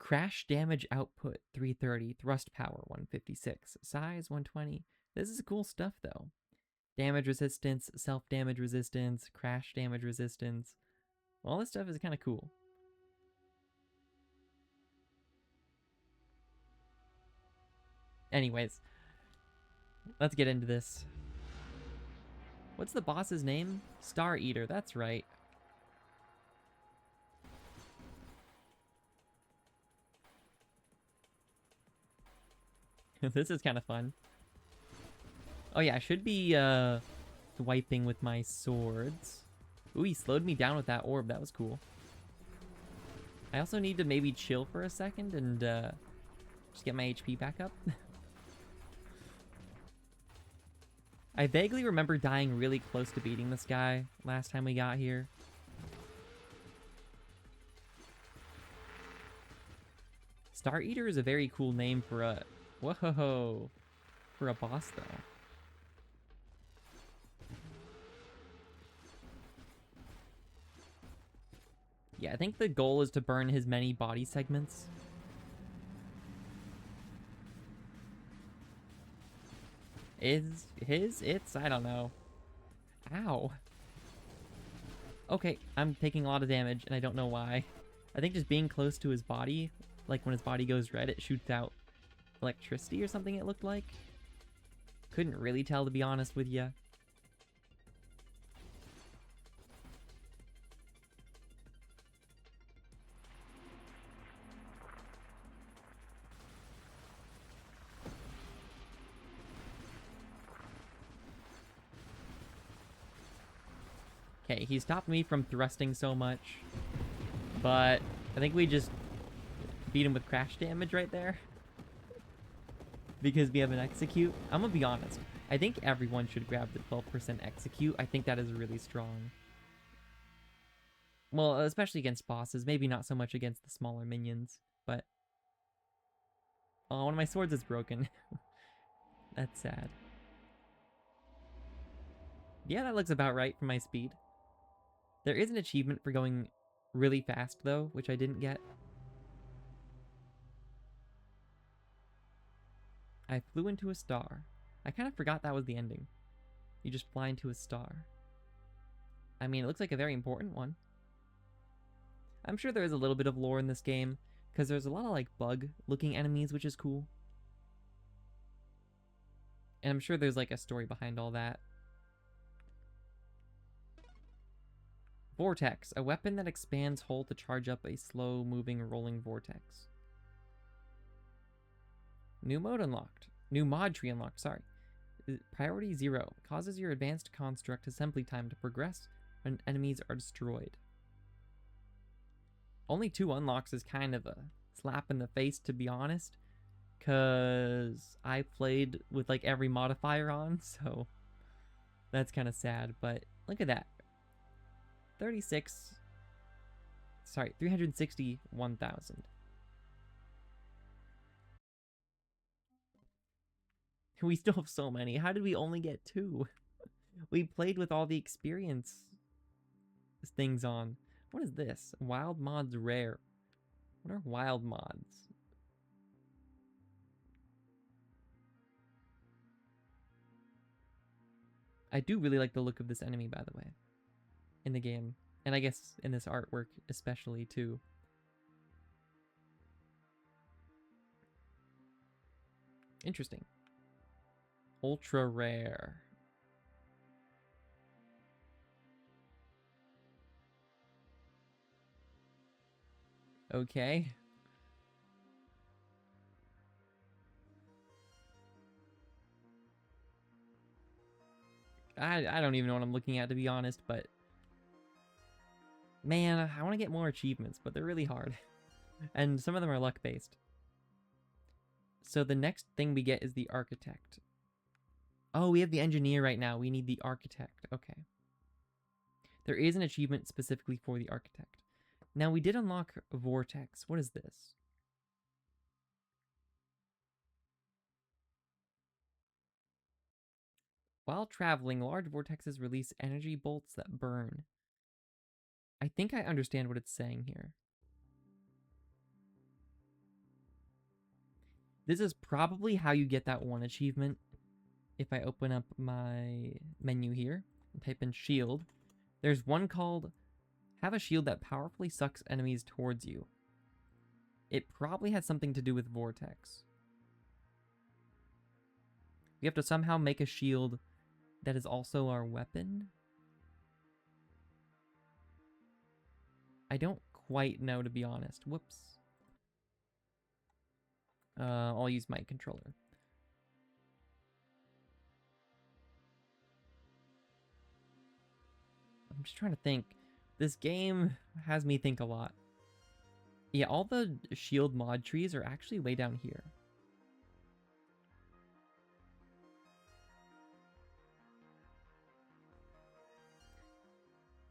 Crash damage output 330. Thrust power 156. Size 120. This is cool stuff though. Damage resistance, self-damage resistance, crash damage resistance. All this stuff is kind of cool. Anyways, let's get into this. What's the boss's name? Star Eater, that's right. This is kind of fun. Oh yeah, I should be swiping with my swords. Ooh, he slowed me down with that orb. That was cool. I also need to maybe chill for a second and just get my HP back up. I vaguely remember dying really close to beating this guy last time we got here. Star Eater is a very cool name for a... Whoa! For a boss, though. Yeah, I think the goal is to burn his many body segments. It's, I don't know. Ow. Okay, I'm taking a lot of damage, and I don't know why. I think just being close to his body, like when his body goes red, it shoots out electricity or something, it looked like. Couldn't really tell, to be honest with you. Okay, he stopped me from thrusting so much, but I think we just beat him with crash damage right there. Because we have an execute. I'm gonna be honest. I think everyone should grab the 12% execute. I think that is really strong. Well, especially against bosses. Maybe not so much against the smaller minions, but... Oh, one of my swords is broken. That's sad. Yeah, that looks about right for my speed. There is an achievement for going really fast, though, which I didn't get. I flew into a star. I kind of forgot that was the ending. You just fly into a star. I mean, it looks like a very important one. I'm sure there is a little bit of lore in this game, because there's a lot of, like, bug-looking enemies, which is cool. And I'm sure there's, like, a story behind all that. Vortex, a weapon that expands hold to charge up a slow-moving rolling vortex. New mode unlocked. New mod tree unlocked, sorry. Priority 0. Causes your advanced construct assembly time to progress when enemies are destroyed. Only 2 unlocks is kind of a slap in the face, to be honest. Because I played with, like, every modifier on, so... That's kind of sad, but look at that. 361,000. We still have so many. How did we only get 2? We played with all the experience things on. What is this? Wild mods rare. What are wild mods? I do really like the look of this enemy, by the way, in the game. And I guess in this artwork especially, too. Interesting. Ultra rare. Okay. I don't even know what I'm looking at, to be honest, but... Man, I want to get more achievements, but they're really hard. And some of them are luck-based. So the next thing we get is the architect. Oh, we have the engineer right now. We need the architect. Okay. There is an achievement specifically for the architect. Now, we did unlock Vortex. What is this? While traveling, large vortexes release energy bolts that burn. I think I understand what it's saying here. This is probably how you get that one achievement. If I open up my menu here and type in shield, there's one called have a shield that powerfully sucks enemies towards you. It probably has something to do with Vortex. We have to somehow make a shield that is also our weapon. I don't quite know, to be honest. Whoops. I'll use my controller. I'm just trying to think. This game has me think a lot. Yeah, all the shield mod trees are actually way down here.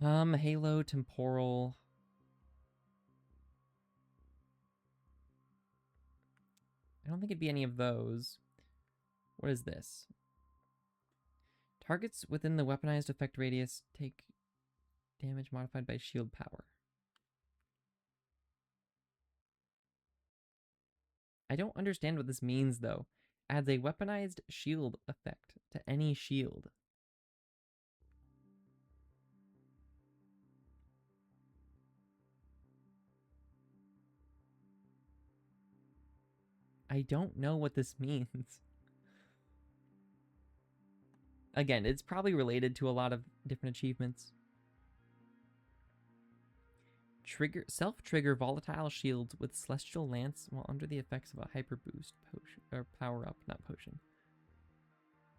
Halo, temporal. I don't think it'd be any of those. What is this? Targets within the weaponized effect radius take damage modified by shield power. I don't understand what this means, though. Adds a weaponized shield effect to any shield. I don't know what this means. Again, it's probably related to a lot of different achievements. Self-trigger volatile shields with celestial lance while under the effects of a hyper boost potion or power up, not potion.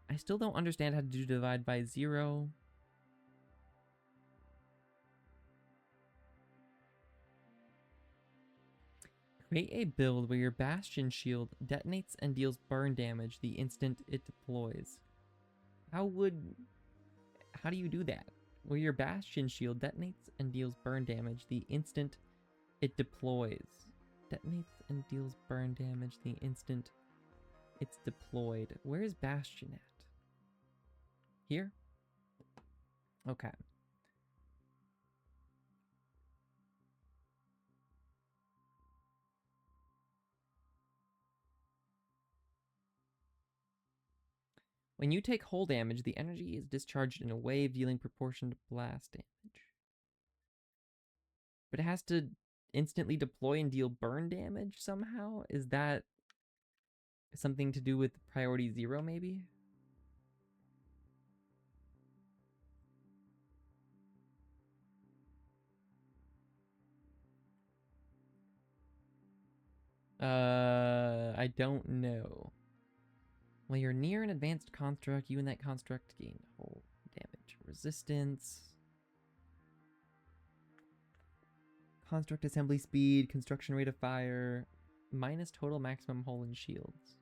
I still don't understand how to do divide by 0. Create a build where your bastion shield detonates and deals burn damage the instant it deploys. How do you do that? Where your bastion shield detonates and deals burn damage the instant it deploys. Detonates and deals burn damage the instant it's deployed. Where is bastion at? Here? Okay. When you take hull damage, the energy is discharged in a wave dealing proportion to blast damage. But it has to instantly deploy and deal burn damage somehow? Is that something to do with priority 0, maybe? I don't know. When you're near an advanced construct, you and that construct gain hull damage resistance. Construct assembly speed, construction rate of fire, minus total maximum hull and shields.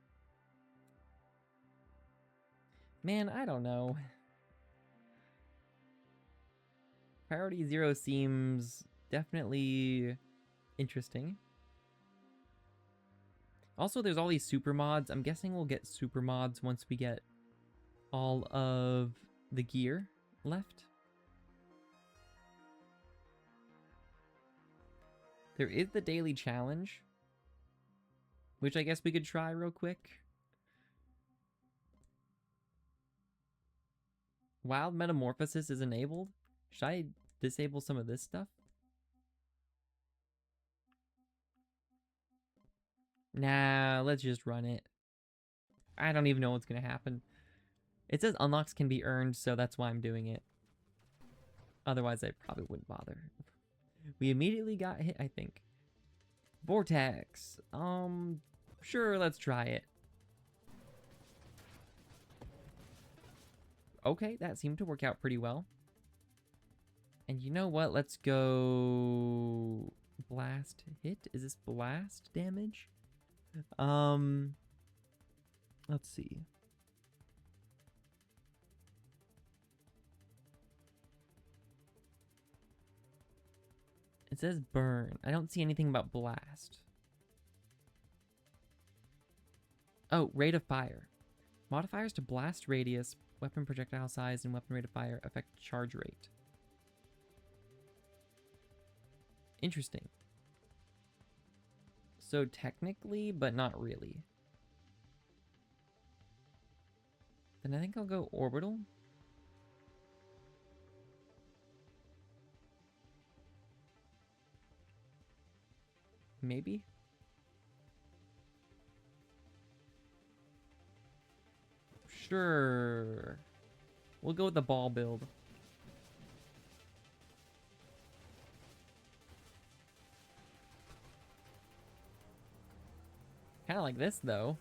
Man, I don't know. Priority 0 seems definitely interesting. Also, there's all these super mods. I'm guessing we'll get super mods once we get all of the gear left. There is the daily challenge, which I guess we could try real quick. Wild Metamorphosis is enabled? Should I disable some of this stuff? Nah, let's just run it. I don't even know what's gonna happen. It says unlocks can be earned, so that's why I'm doing it. Otherwise, I probably wouldn't bother. We immediately got hit, I think. Vortex. Sure, let's try it. Okay, that seemed to work out pretty well. And you know what? Let's go... Blast hit? Is this blast damage? Let's see. It says burn. I don't see anything about blast. Oh, rate of fire. Modifiers to blast radius, weapon projectile size, and weapon rate of fire affect charge rate. Interesting. So technically, but not really. Then I think I'll go orbital. Maybe? Sure. We'll go with the ball build. Kind of like this, though.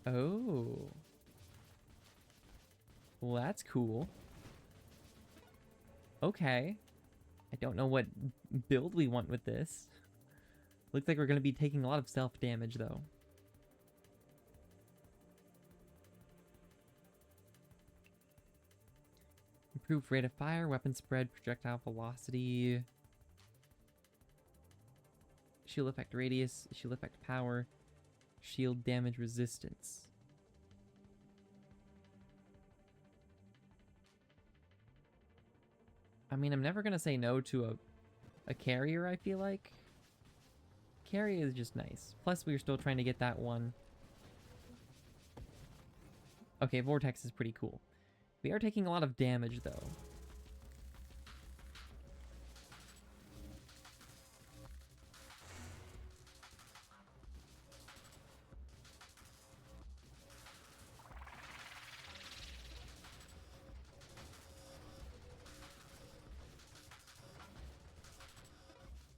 Oh. Well, that's cool. Okay. I don't know what build we want with this. Looks like we're going to be taking a lot of self-damage, though. Improved rate of fire, weapon spread, projectile velocity, shield effect radius, shield effect power, shield damage resistance. I mean, I'm never going to say no to a carrier, I feel like. Carrier is just nice. Plus, we're still trying to get that one. Okay, Vortex is pretty cool. We are taking a lot of damage, though.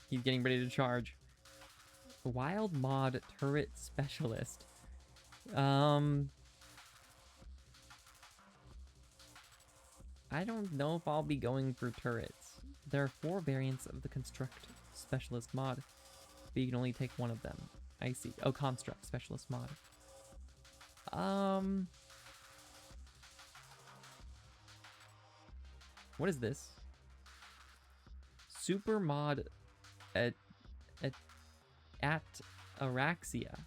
He's getting ready to charge. Wild Mod Turret Specialist. I don't know if I'll be going for turrets. There are 4 variants of the Construct Specialist mod, but you can only take one of them. I see. Oh, Construct Specialist mod. What is this? Super mod at Araxia.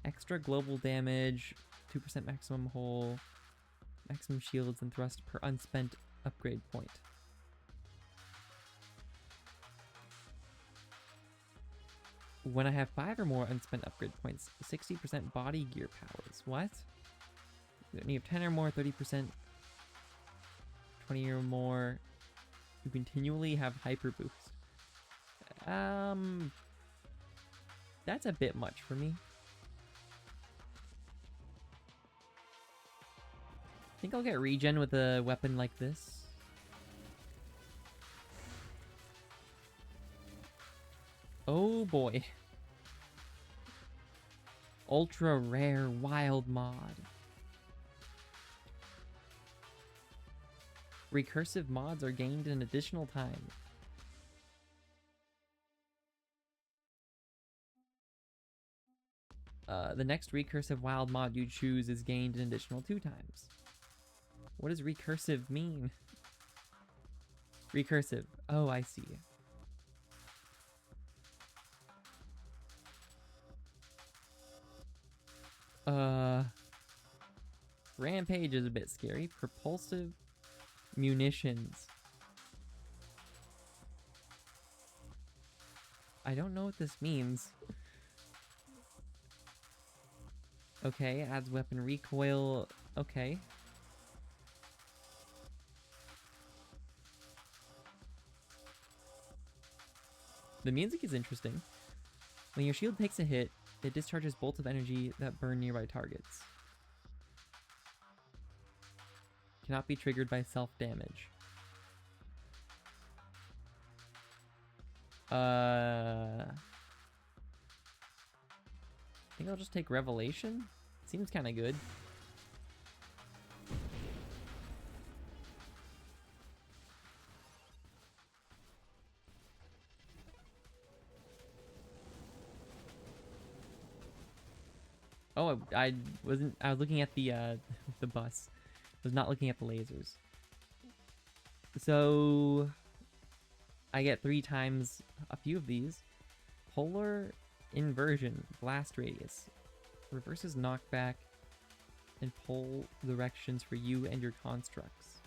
Extra global damage, 2% maximum hull, maximum shields and thrust per unspent upgrade point. When I have 5 or more unspent upgrade points, 60% body gear powers. What? When you have 10 or more, 30%, 20 or more, you continually have hyper boost. That's a bit much for me. I think I'll get regen with a weapon like this. Oh boy. Ultra rare wild mod. Recursive mods are gained in additional time. The next recursive wild mod you choose is gained an additional 2 times. What does recursive mean? Recursive. Oh, I see. Rampage is a bit scary. Propulsive munitions. I don't know what this means. Okay, adds weapon recoil. Okay. The music is interesting. When your shield takes a hit, it discharges bolts of energy that burn nearby targets. Cannot be triggered by self-damage. I think I'll just take Revelation. Seems kind of good. Oh, I wasn't. I was looking at the the bus. I was not looking at the lasers. So I get 3 times a few of these. Polar inversion, blast radius, reverses knockback, and pole directions for you and your constructs.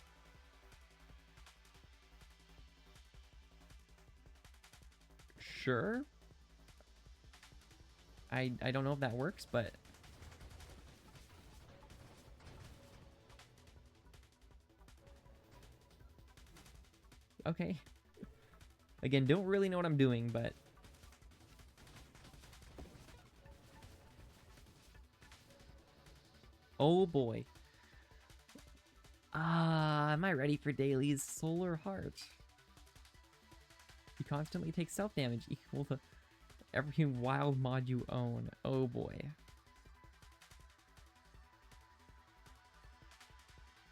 Sure. I don't know if that works, but okay. Again, don't really know what I'm doing, but oh boy. Am I ready for dailies? Solar Heart. You constantly take self-damage equal to every wild mod you own. Oh boy.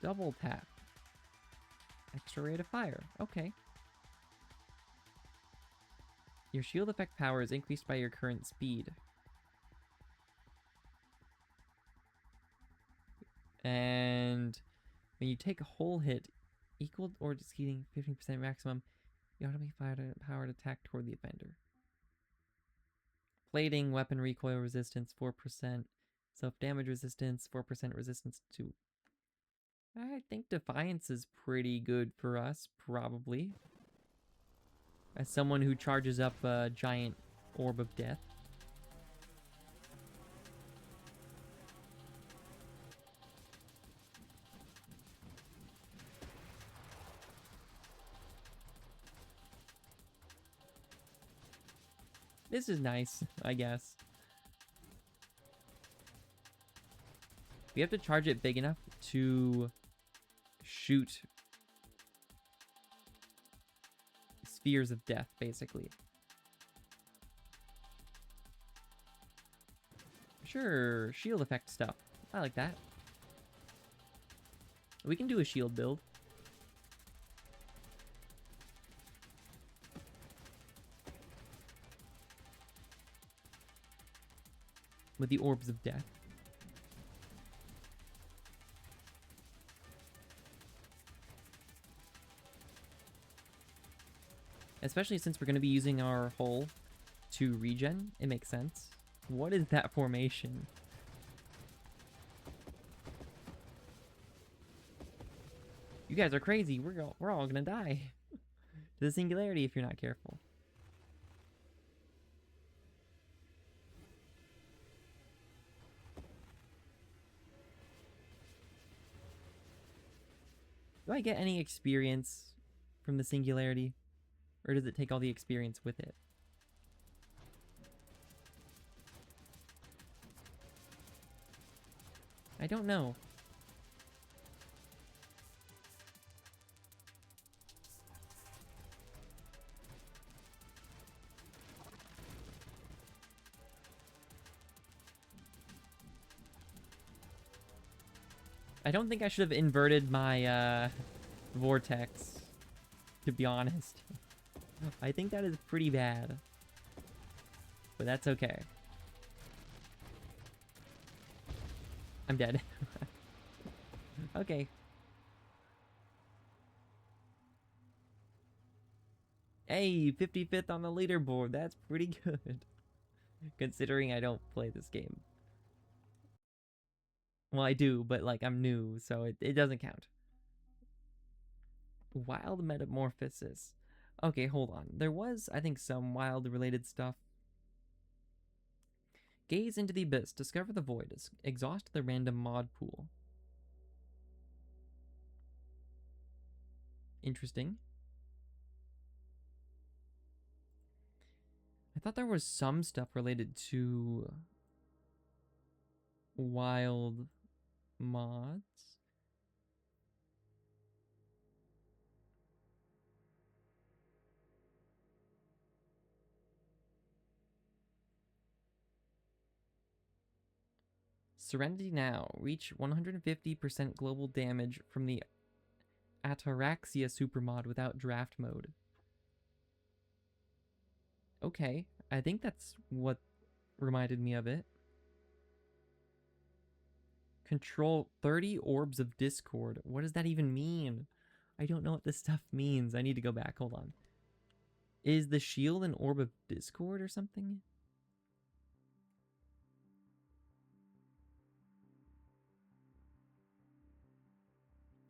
Double tap. Extra rate of fire. Okay. Your shield effect power is increased by your current speed. And when you take a whole hit, equal or exceeding 15% maximum, you automatically fire a powered attack toward the offender. Plating, weapon recoil resistance, 4%. Self-damage resistance, 4% resistance to... I think Defiance is pretty good for us, probably. As someone who charges up a giant orb of death. This is nice, I guess. We have to charge it big enough to shoot spheres of death, basically. Sure, shield effect stuff. I like that. We can do a shield build. With the orbs of death. Especially since we're going to be using our hull to regen, it makes sense. What is that formation? You guys are crazy. We're all gonna die. To the singularity if you're not careful. Do I get any experience from the singularity? Or does it take all the experience with it? I don't know. I don't think I should have inverted my vortex, to be honest. I think that is pretty bad. But that's okay. I'm dead. Okay. Hey, 55th on the leaderboard. That's pretty good. Considering I don't play this game. Well, I do, but like I'm new, so it doesn't count. Wild metamorphosis. Okay, hold on. There was, I think, some wild related stuff. Gaze into the abyss. Discover the void. Exhaust the random mod pool. Interesting. I thought there was some stuff related to wild mods. Serenity now. Reach 150% global damage from the Ataraxia supermod without draft mode. Okay, I think that's what reminded me of it. Control 30 orbs of discord. What does that even mean? I don't know what this stuff means. I need to go back. Hold on. Is the shield an orb of discord or something?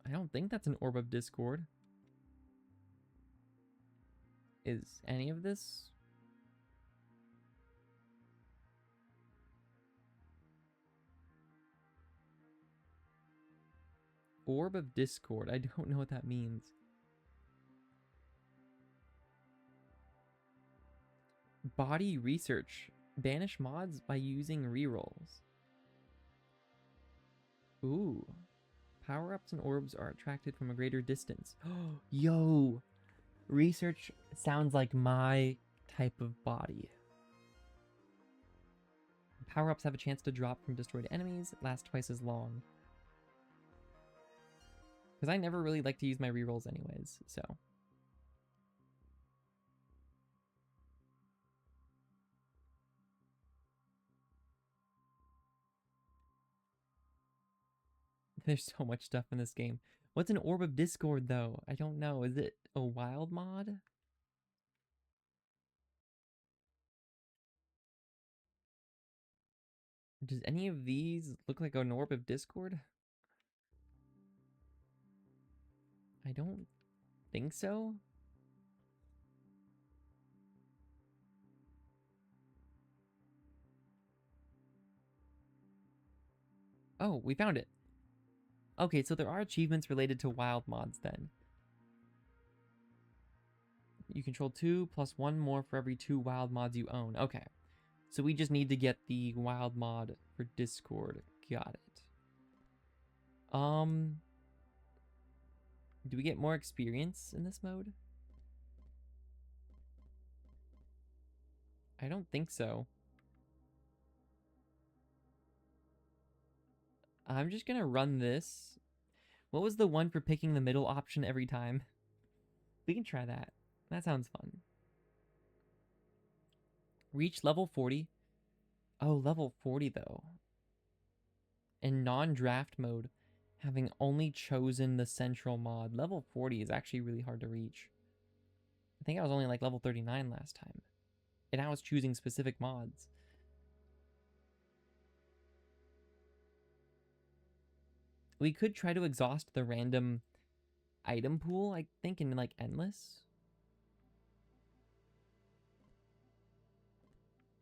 I don't think that's an orb of discord. Is any of this? Orb of discord. I don't know what that means. Body research. Banish mods by using rerolls. Ooh. Power-ups and orbs are attracted from a greater distance. Yo! Research sounds like my type of body. Power-ups have a chance to drop from destroyed enemies, last twice as long. Because I never really like to use my rerolls anyways, so. There's so much stuff in this game. What's an Orb of Discord, though? I don't know. Is it a wild mod? Does any of these look like an Orb of Discord? I don't think so. Oh, we found it. Okay, so there are achievements related to wild mods then. You control 2 plus 1 more for every 2 wild mods you own. Okay. So we just need to get the wild mod for Discord. Got it. Do we get more experience in this mode? I don't think so. I'm just gonna run this. What was the one for picking the middle option every time? We can try that. That sounds fun. Reach level 40. Oh, level 40 though. In non-draft mode, having only chosen the central mod, level 40 is actually really hard to reach. I think I was only like level 39 last time. And I was choosing specific mods. We could try to exhaust the random item pool, I think, in like endless.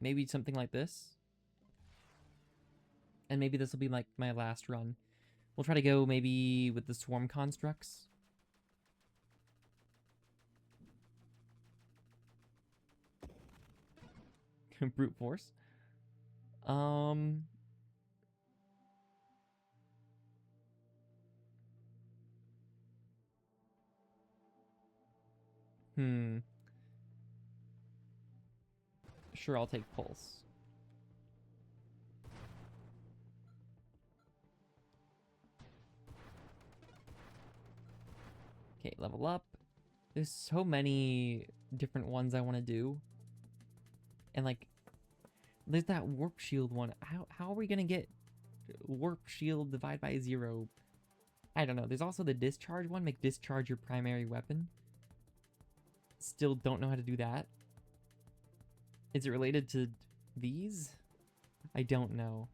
Maybe something like this. And maybe this will be like my last run. We'll try to go maybe with the swarm constructs. Brute force. Sure, I'll take pulse. Okay, level up. There's so many different ones I want to do. And like, there's that warp shield one. How are we gonna get warp shield divide by 0? I don't know. There's also the discharge one. Make discharge your primary weapon. Still don't know how to do that. Is it related to these? I don't know.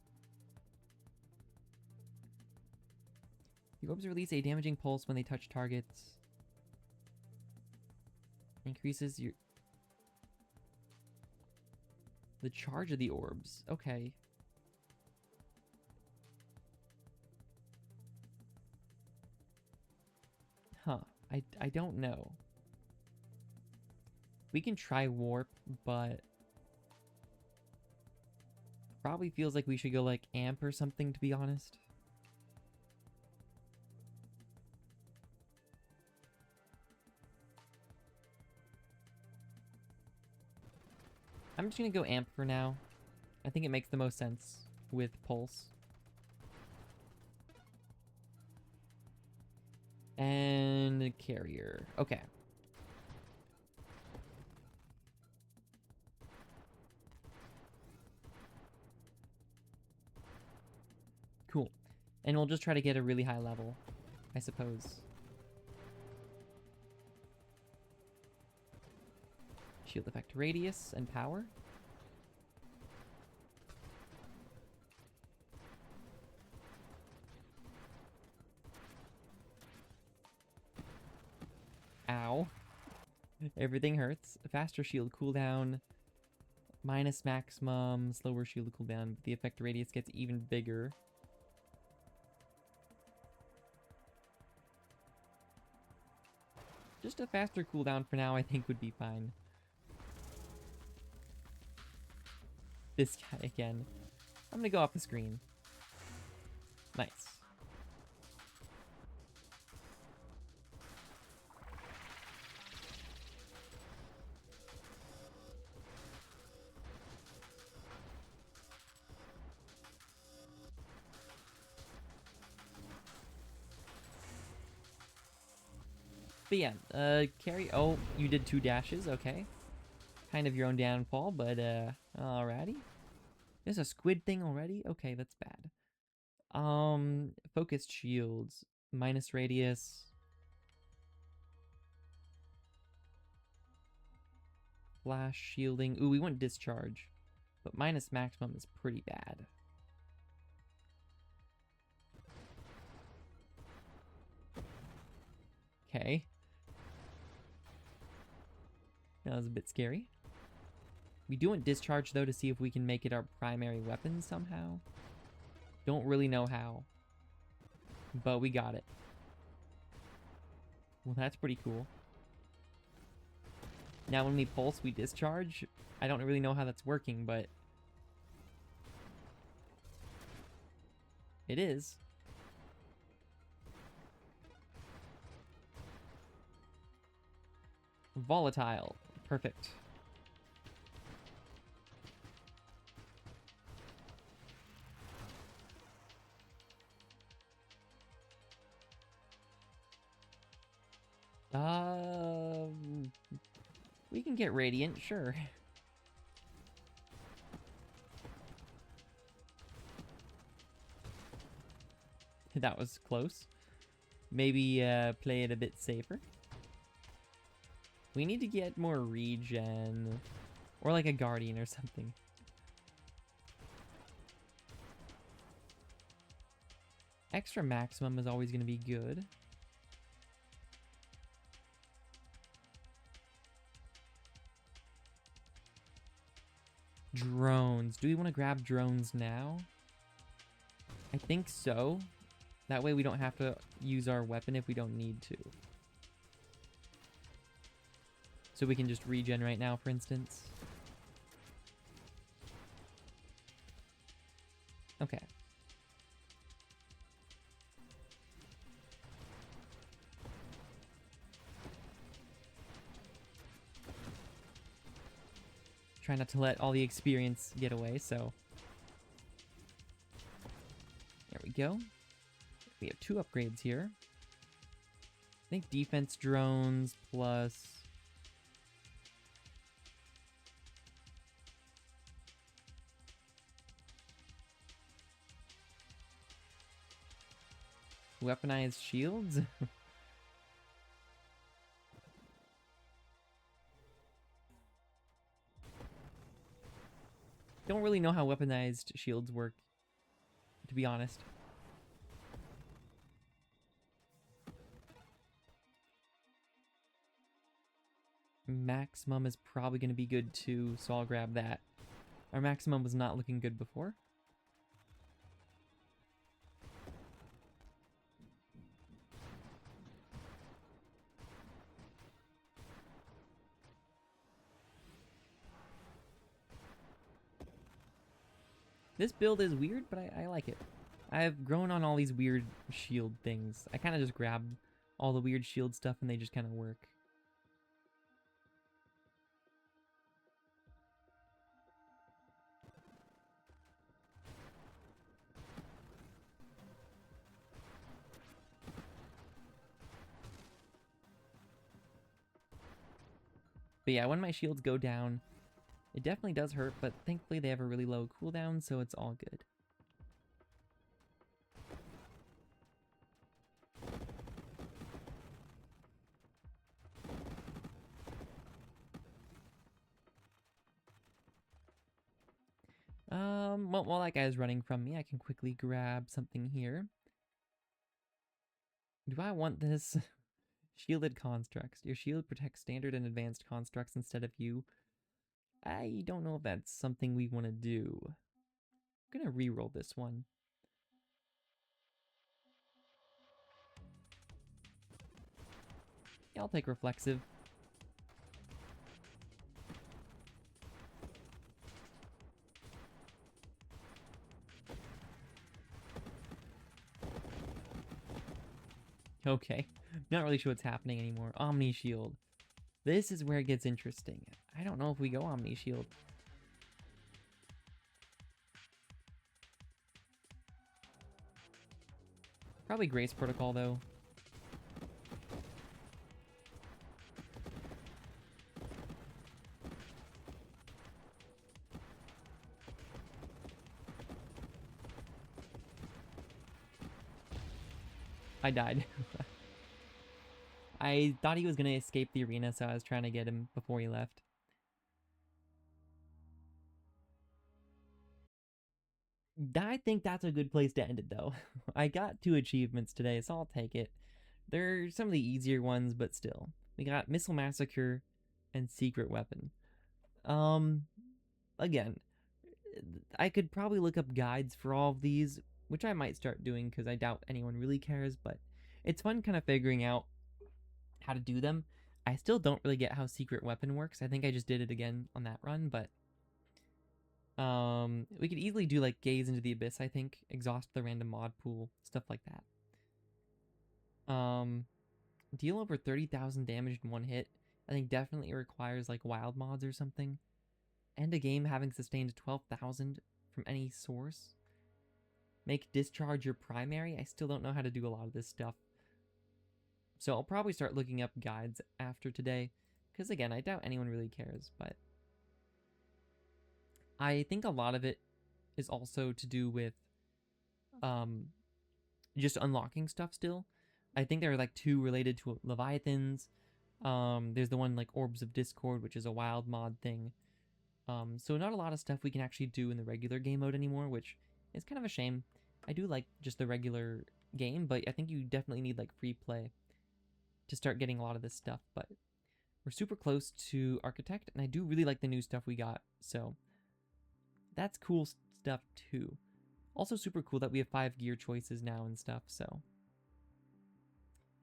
The orbs release a damaging pulse when they touch targets. Increases your... The charge of the orbs. Okay. Huh. I don't know. We can try warp, but probably feels like we should go like amp or something, to be honest. I'm just gonna go amp for now. I think it makes the most sense with pulse. And carrier. Okay. Cool. And we'll just try to get a really high level, I suppose. Shield effect radius and power. Ow. Everything hurts. Faster shield cooldown. Minus maximum. Slower shield cooldown. But the effect radius gets even bigger. Just a faster cooldown for now, I think, would be fine. This guy again. I'm gonna go off the screen. Nice. But yeah, carry. Oh, you did 2 dashes. Okay. Kind of your own downfall, but alrighty. There's a squid thing already? Okay, that's bad. Focused shields. Minus radius. Flash shielding. Ooh, we want discharge. But minus maximum is pretty bad. Okay. That was a bit scary. We do want discharge, though, to see if we can make it our primary weapon somehow. Don't really know how. But we got it. Well, that's pretty cool. Now, when we pulse, we discharge. I don't really know how that's working, but it is. Volatile. Perfect. We can get radiant, sure. That was close. Maybe play it a bit safer. We need to get more regen. Or like a guardian or something. Extra maximum is always going to be good. Drones. Do we want to grab drones now? I think so. That way we don't have to use our weapon if we don't need to. So we can just regen right now, for instance. Okay. Try not to let all the experience get away, so. There we go. We have 2 upgrades here. I think defense drones plus... weaponized shields? Don't really know how weaponized shields work, to be honest. Maximum is probably going to be good too, so I'll grab that. Our maximum was not looking good before. This build is weird, but I like it. I've grown on all these weird shield things. I kind of just grab all the weird shield stuff and they just kind of work. But yeah, when my shields go down, it definitely does hurt, but thankfully they have a really low cooldown, so it's all good. Well, while that guy's running from me, I can quickly grab something here. Do I want this? Shielded constructs. Your shield protects standard and advanced constructs instead of you. I don't know if that's something we want to do. I'm gonna re-roll this one. Yeah, I'll take reflexive. Okay, not really sure what's happening anymore. Omni Shield. This is where it gets interesting. I don't know if we go Omni Shield. Probably Grace Protocol, though. I died. I thought he was going to escape the arena, so I was trying to get him before he left. I think that's a good place to end it, though. I got 2 achievements today, so I'll take it. They're some of the easier ones, but still. We got Missile Massacre and Secret Weapon. Again, I could probably look up guides for all of these, which I might start doing because I doubt anyone really cares, but it's fun kind of figuring out how to do them. I still don't really get how Secret Weapon works. I think I just did it again on that run, but we could easily do like Gaze into the Abyss, I think, exhaust the random mod pool, stuff like that. Deal over 30,000 damage in one hit. I think definitely requires like wild mods or something. End a game having sustained 12,000 from any source. Make discharge your primary. I still don't know how to do a lot of this stuff. So I'll probably start looking up guides after today. Because again, I doubt anyone really cares, but I think a lot of it is also to do with just unlocking stuff still. I think there are like 2 related to Leviathans. There's the one like Orbs of Discord, which is a wild mod thing. So not a lot of stuff we can actually do in the regular game mode anymore, which is kind of a shame. I do like just the regular game, but I think you definitely need like free play to start getting a lot of this stuff. But we're super close to Architect, and I do really like the new stuff we got, so that's cool stuff too. Also super cool that we have 5 gear choices now and stuff, so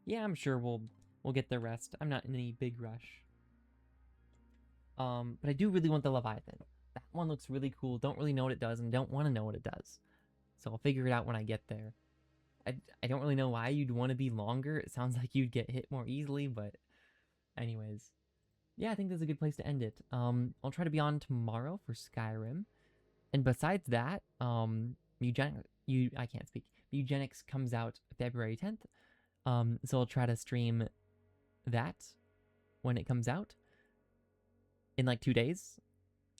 yeah, I'm sure we'll get the rest. I'm not in any big rush. But I do really want the Leviathan. That one looks really cool. Don't really know what it does and don't want to know what it does. So I'll figure it out when I get there. I don't really know why you'd want to be longer. It sounds like you'd get hit more easily, but anyways. Yeah, I think that's a good place to end it. I'll try to be on tomorrow for Skyrim. And besides that, I can't speak. Eugenics comes out February 10th. So I'll try to stream that when it comes out in like 2 days.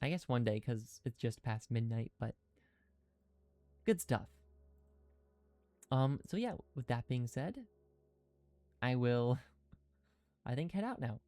I guess 1 day because it's just past midnight, but good stuff. So yeah, with that being said, I will, I think, head out now.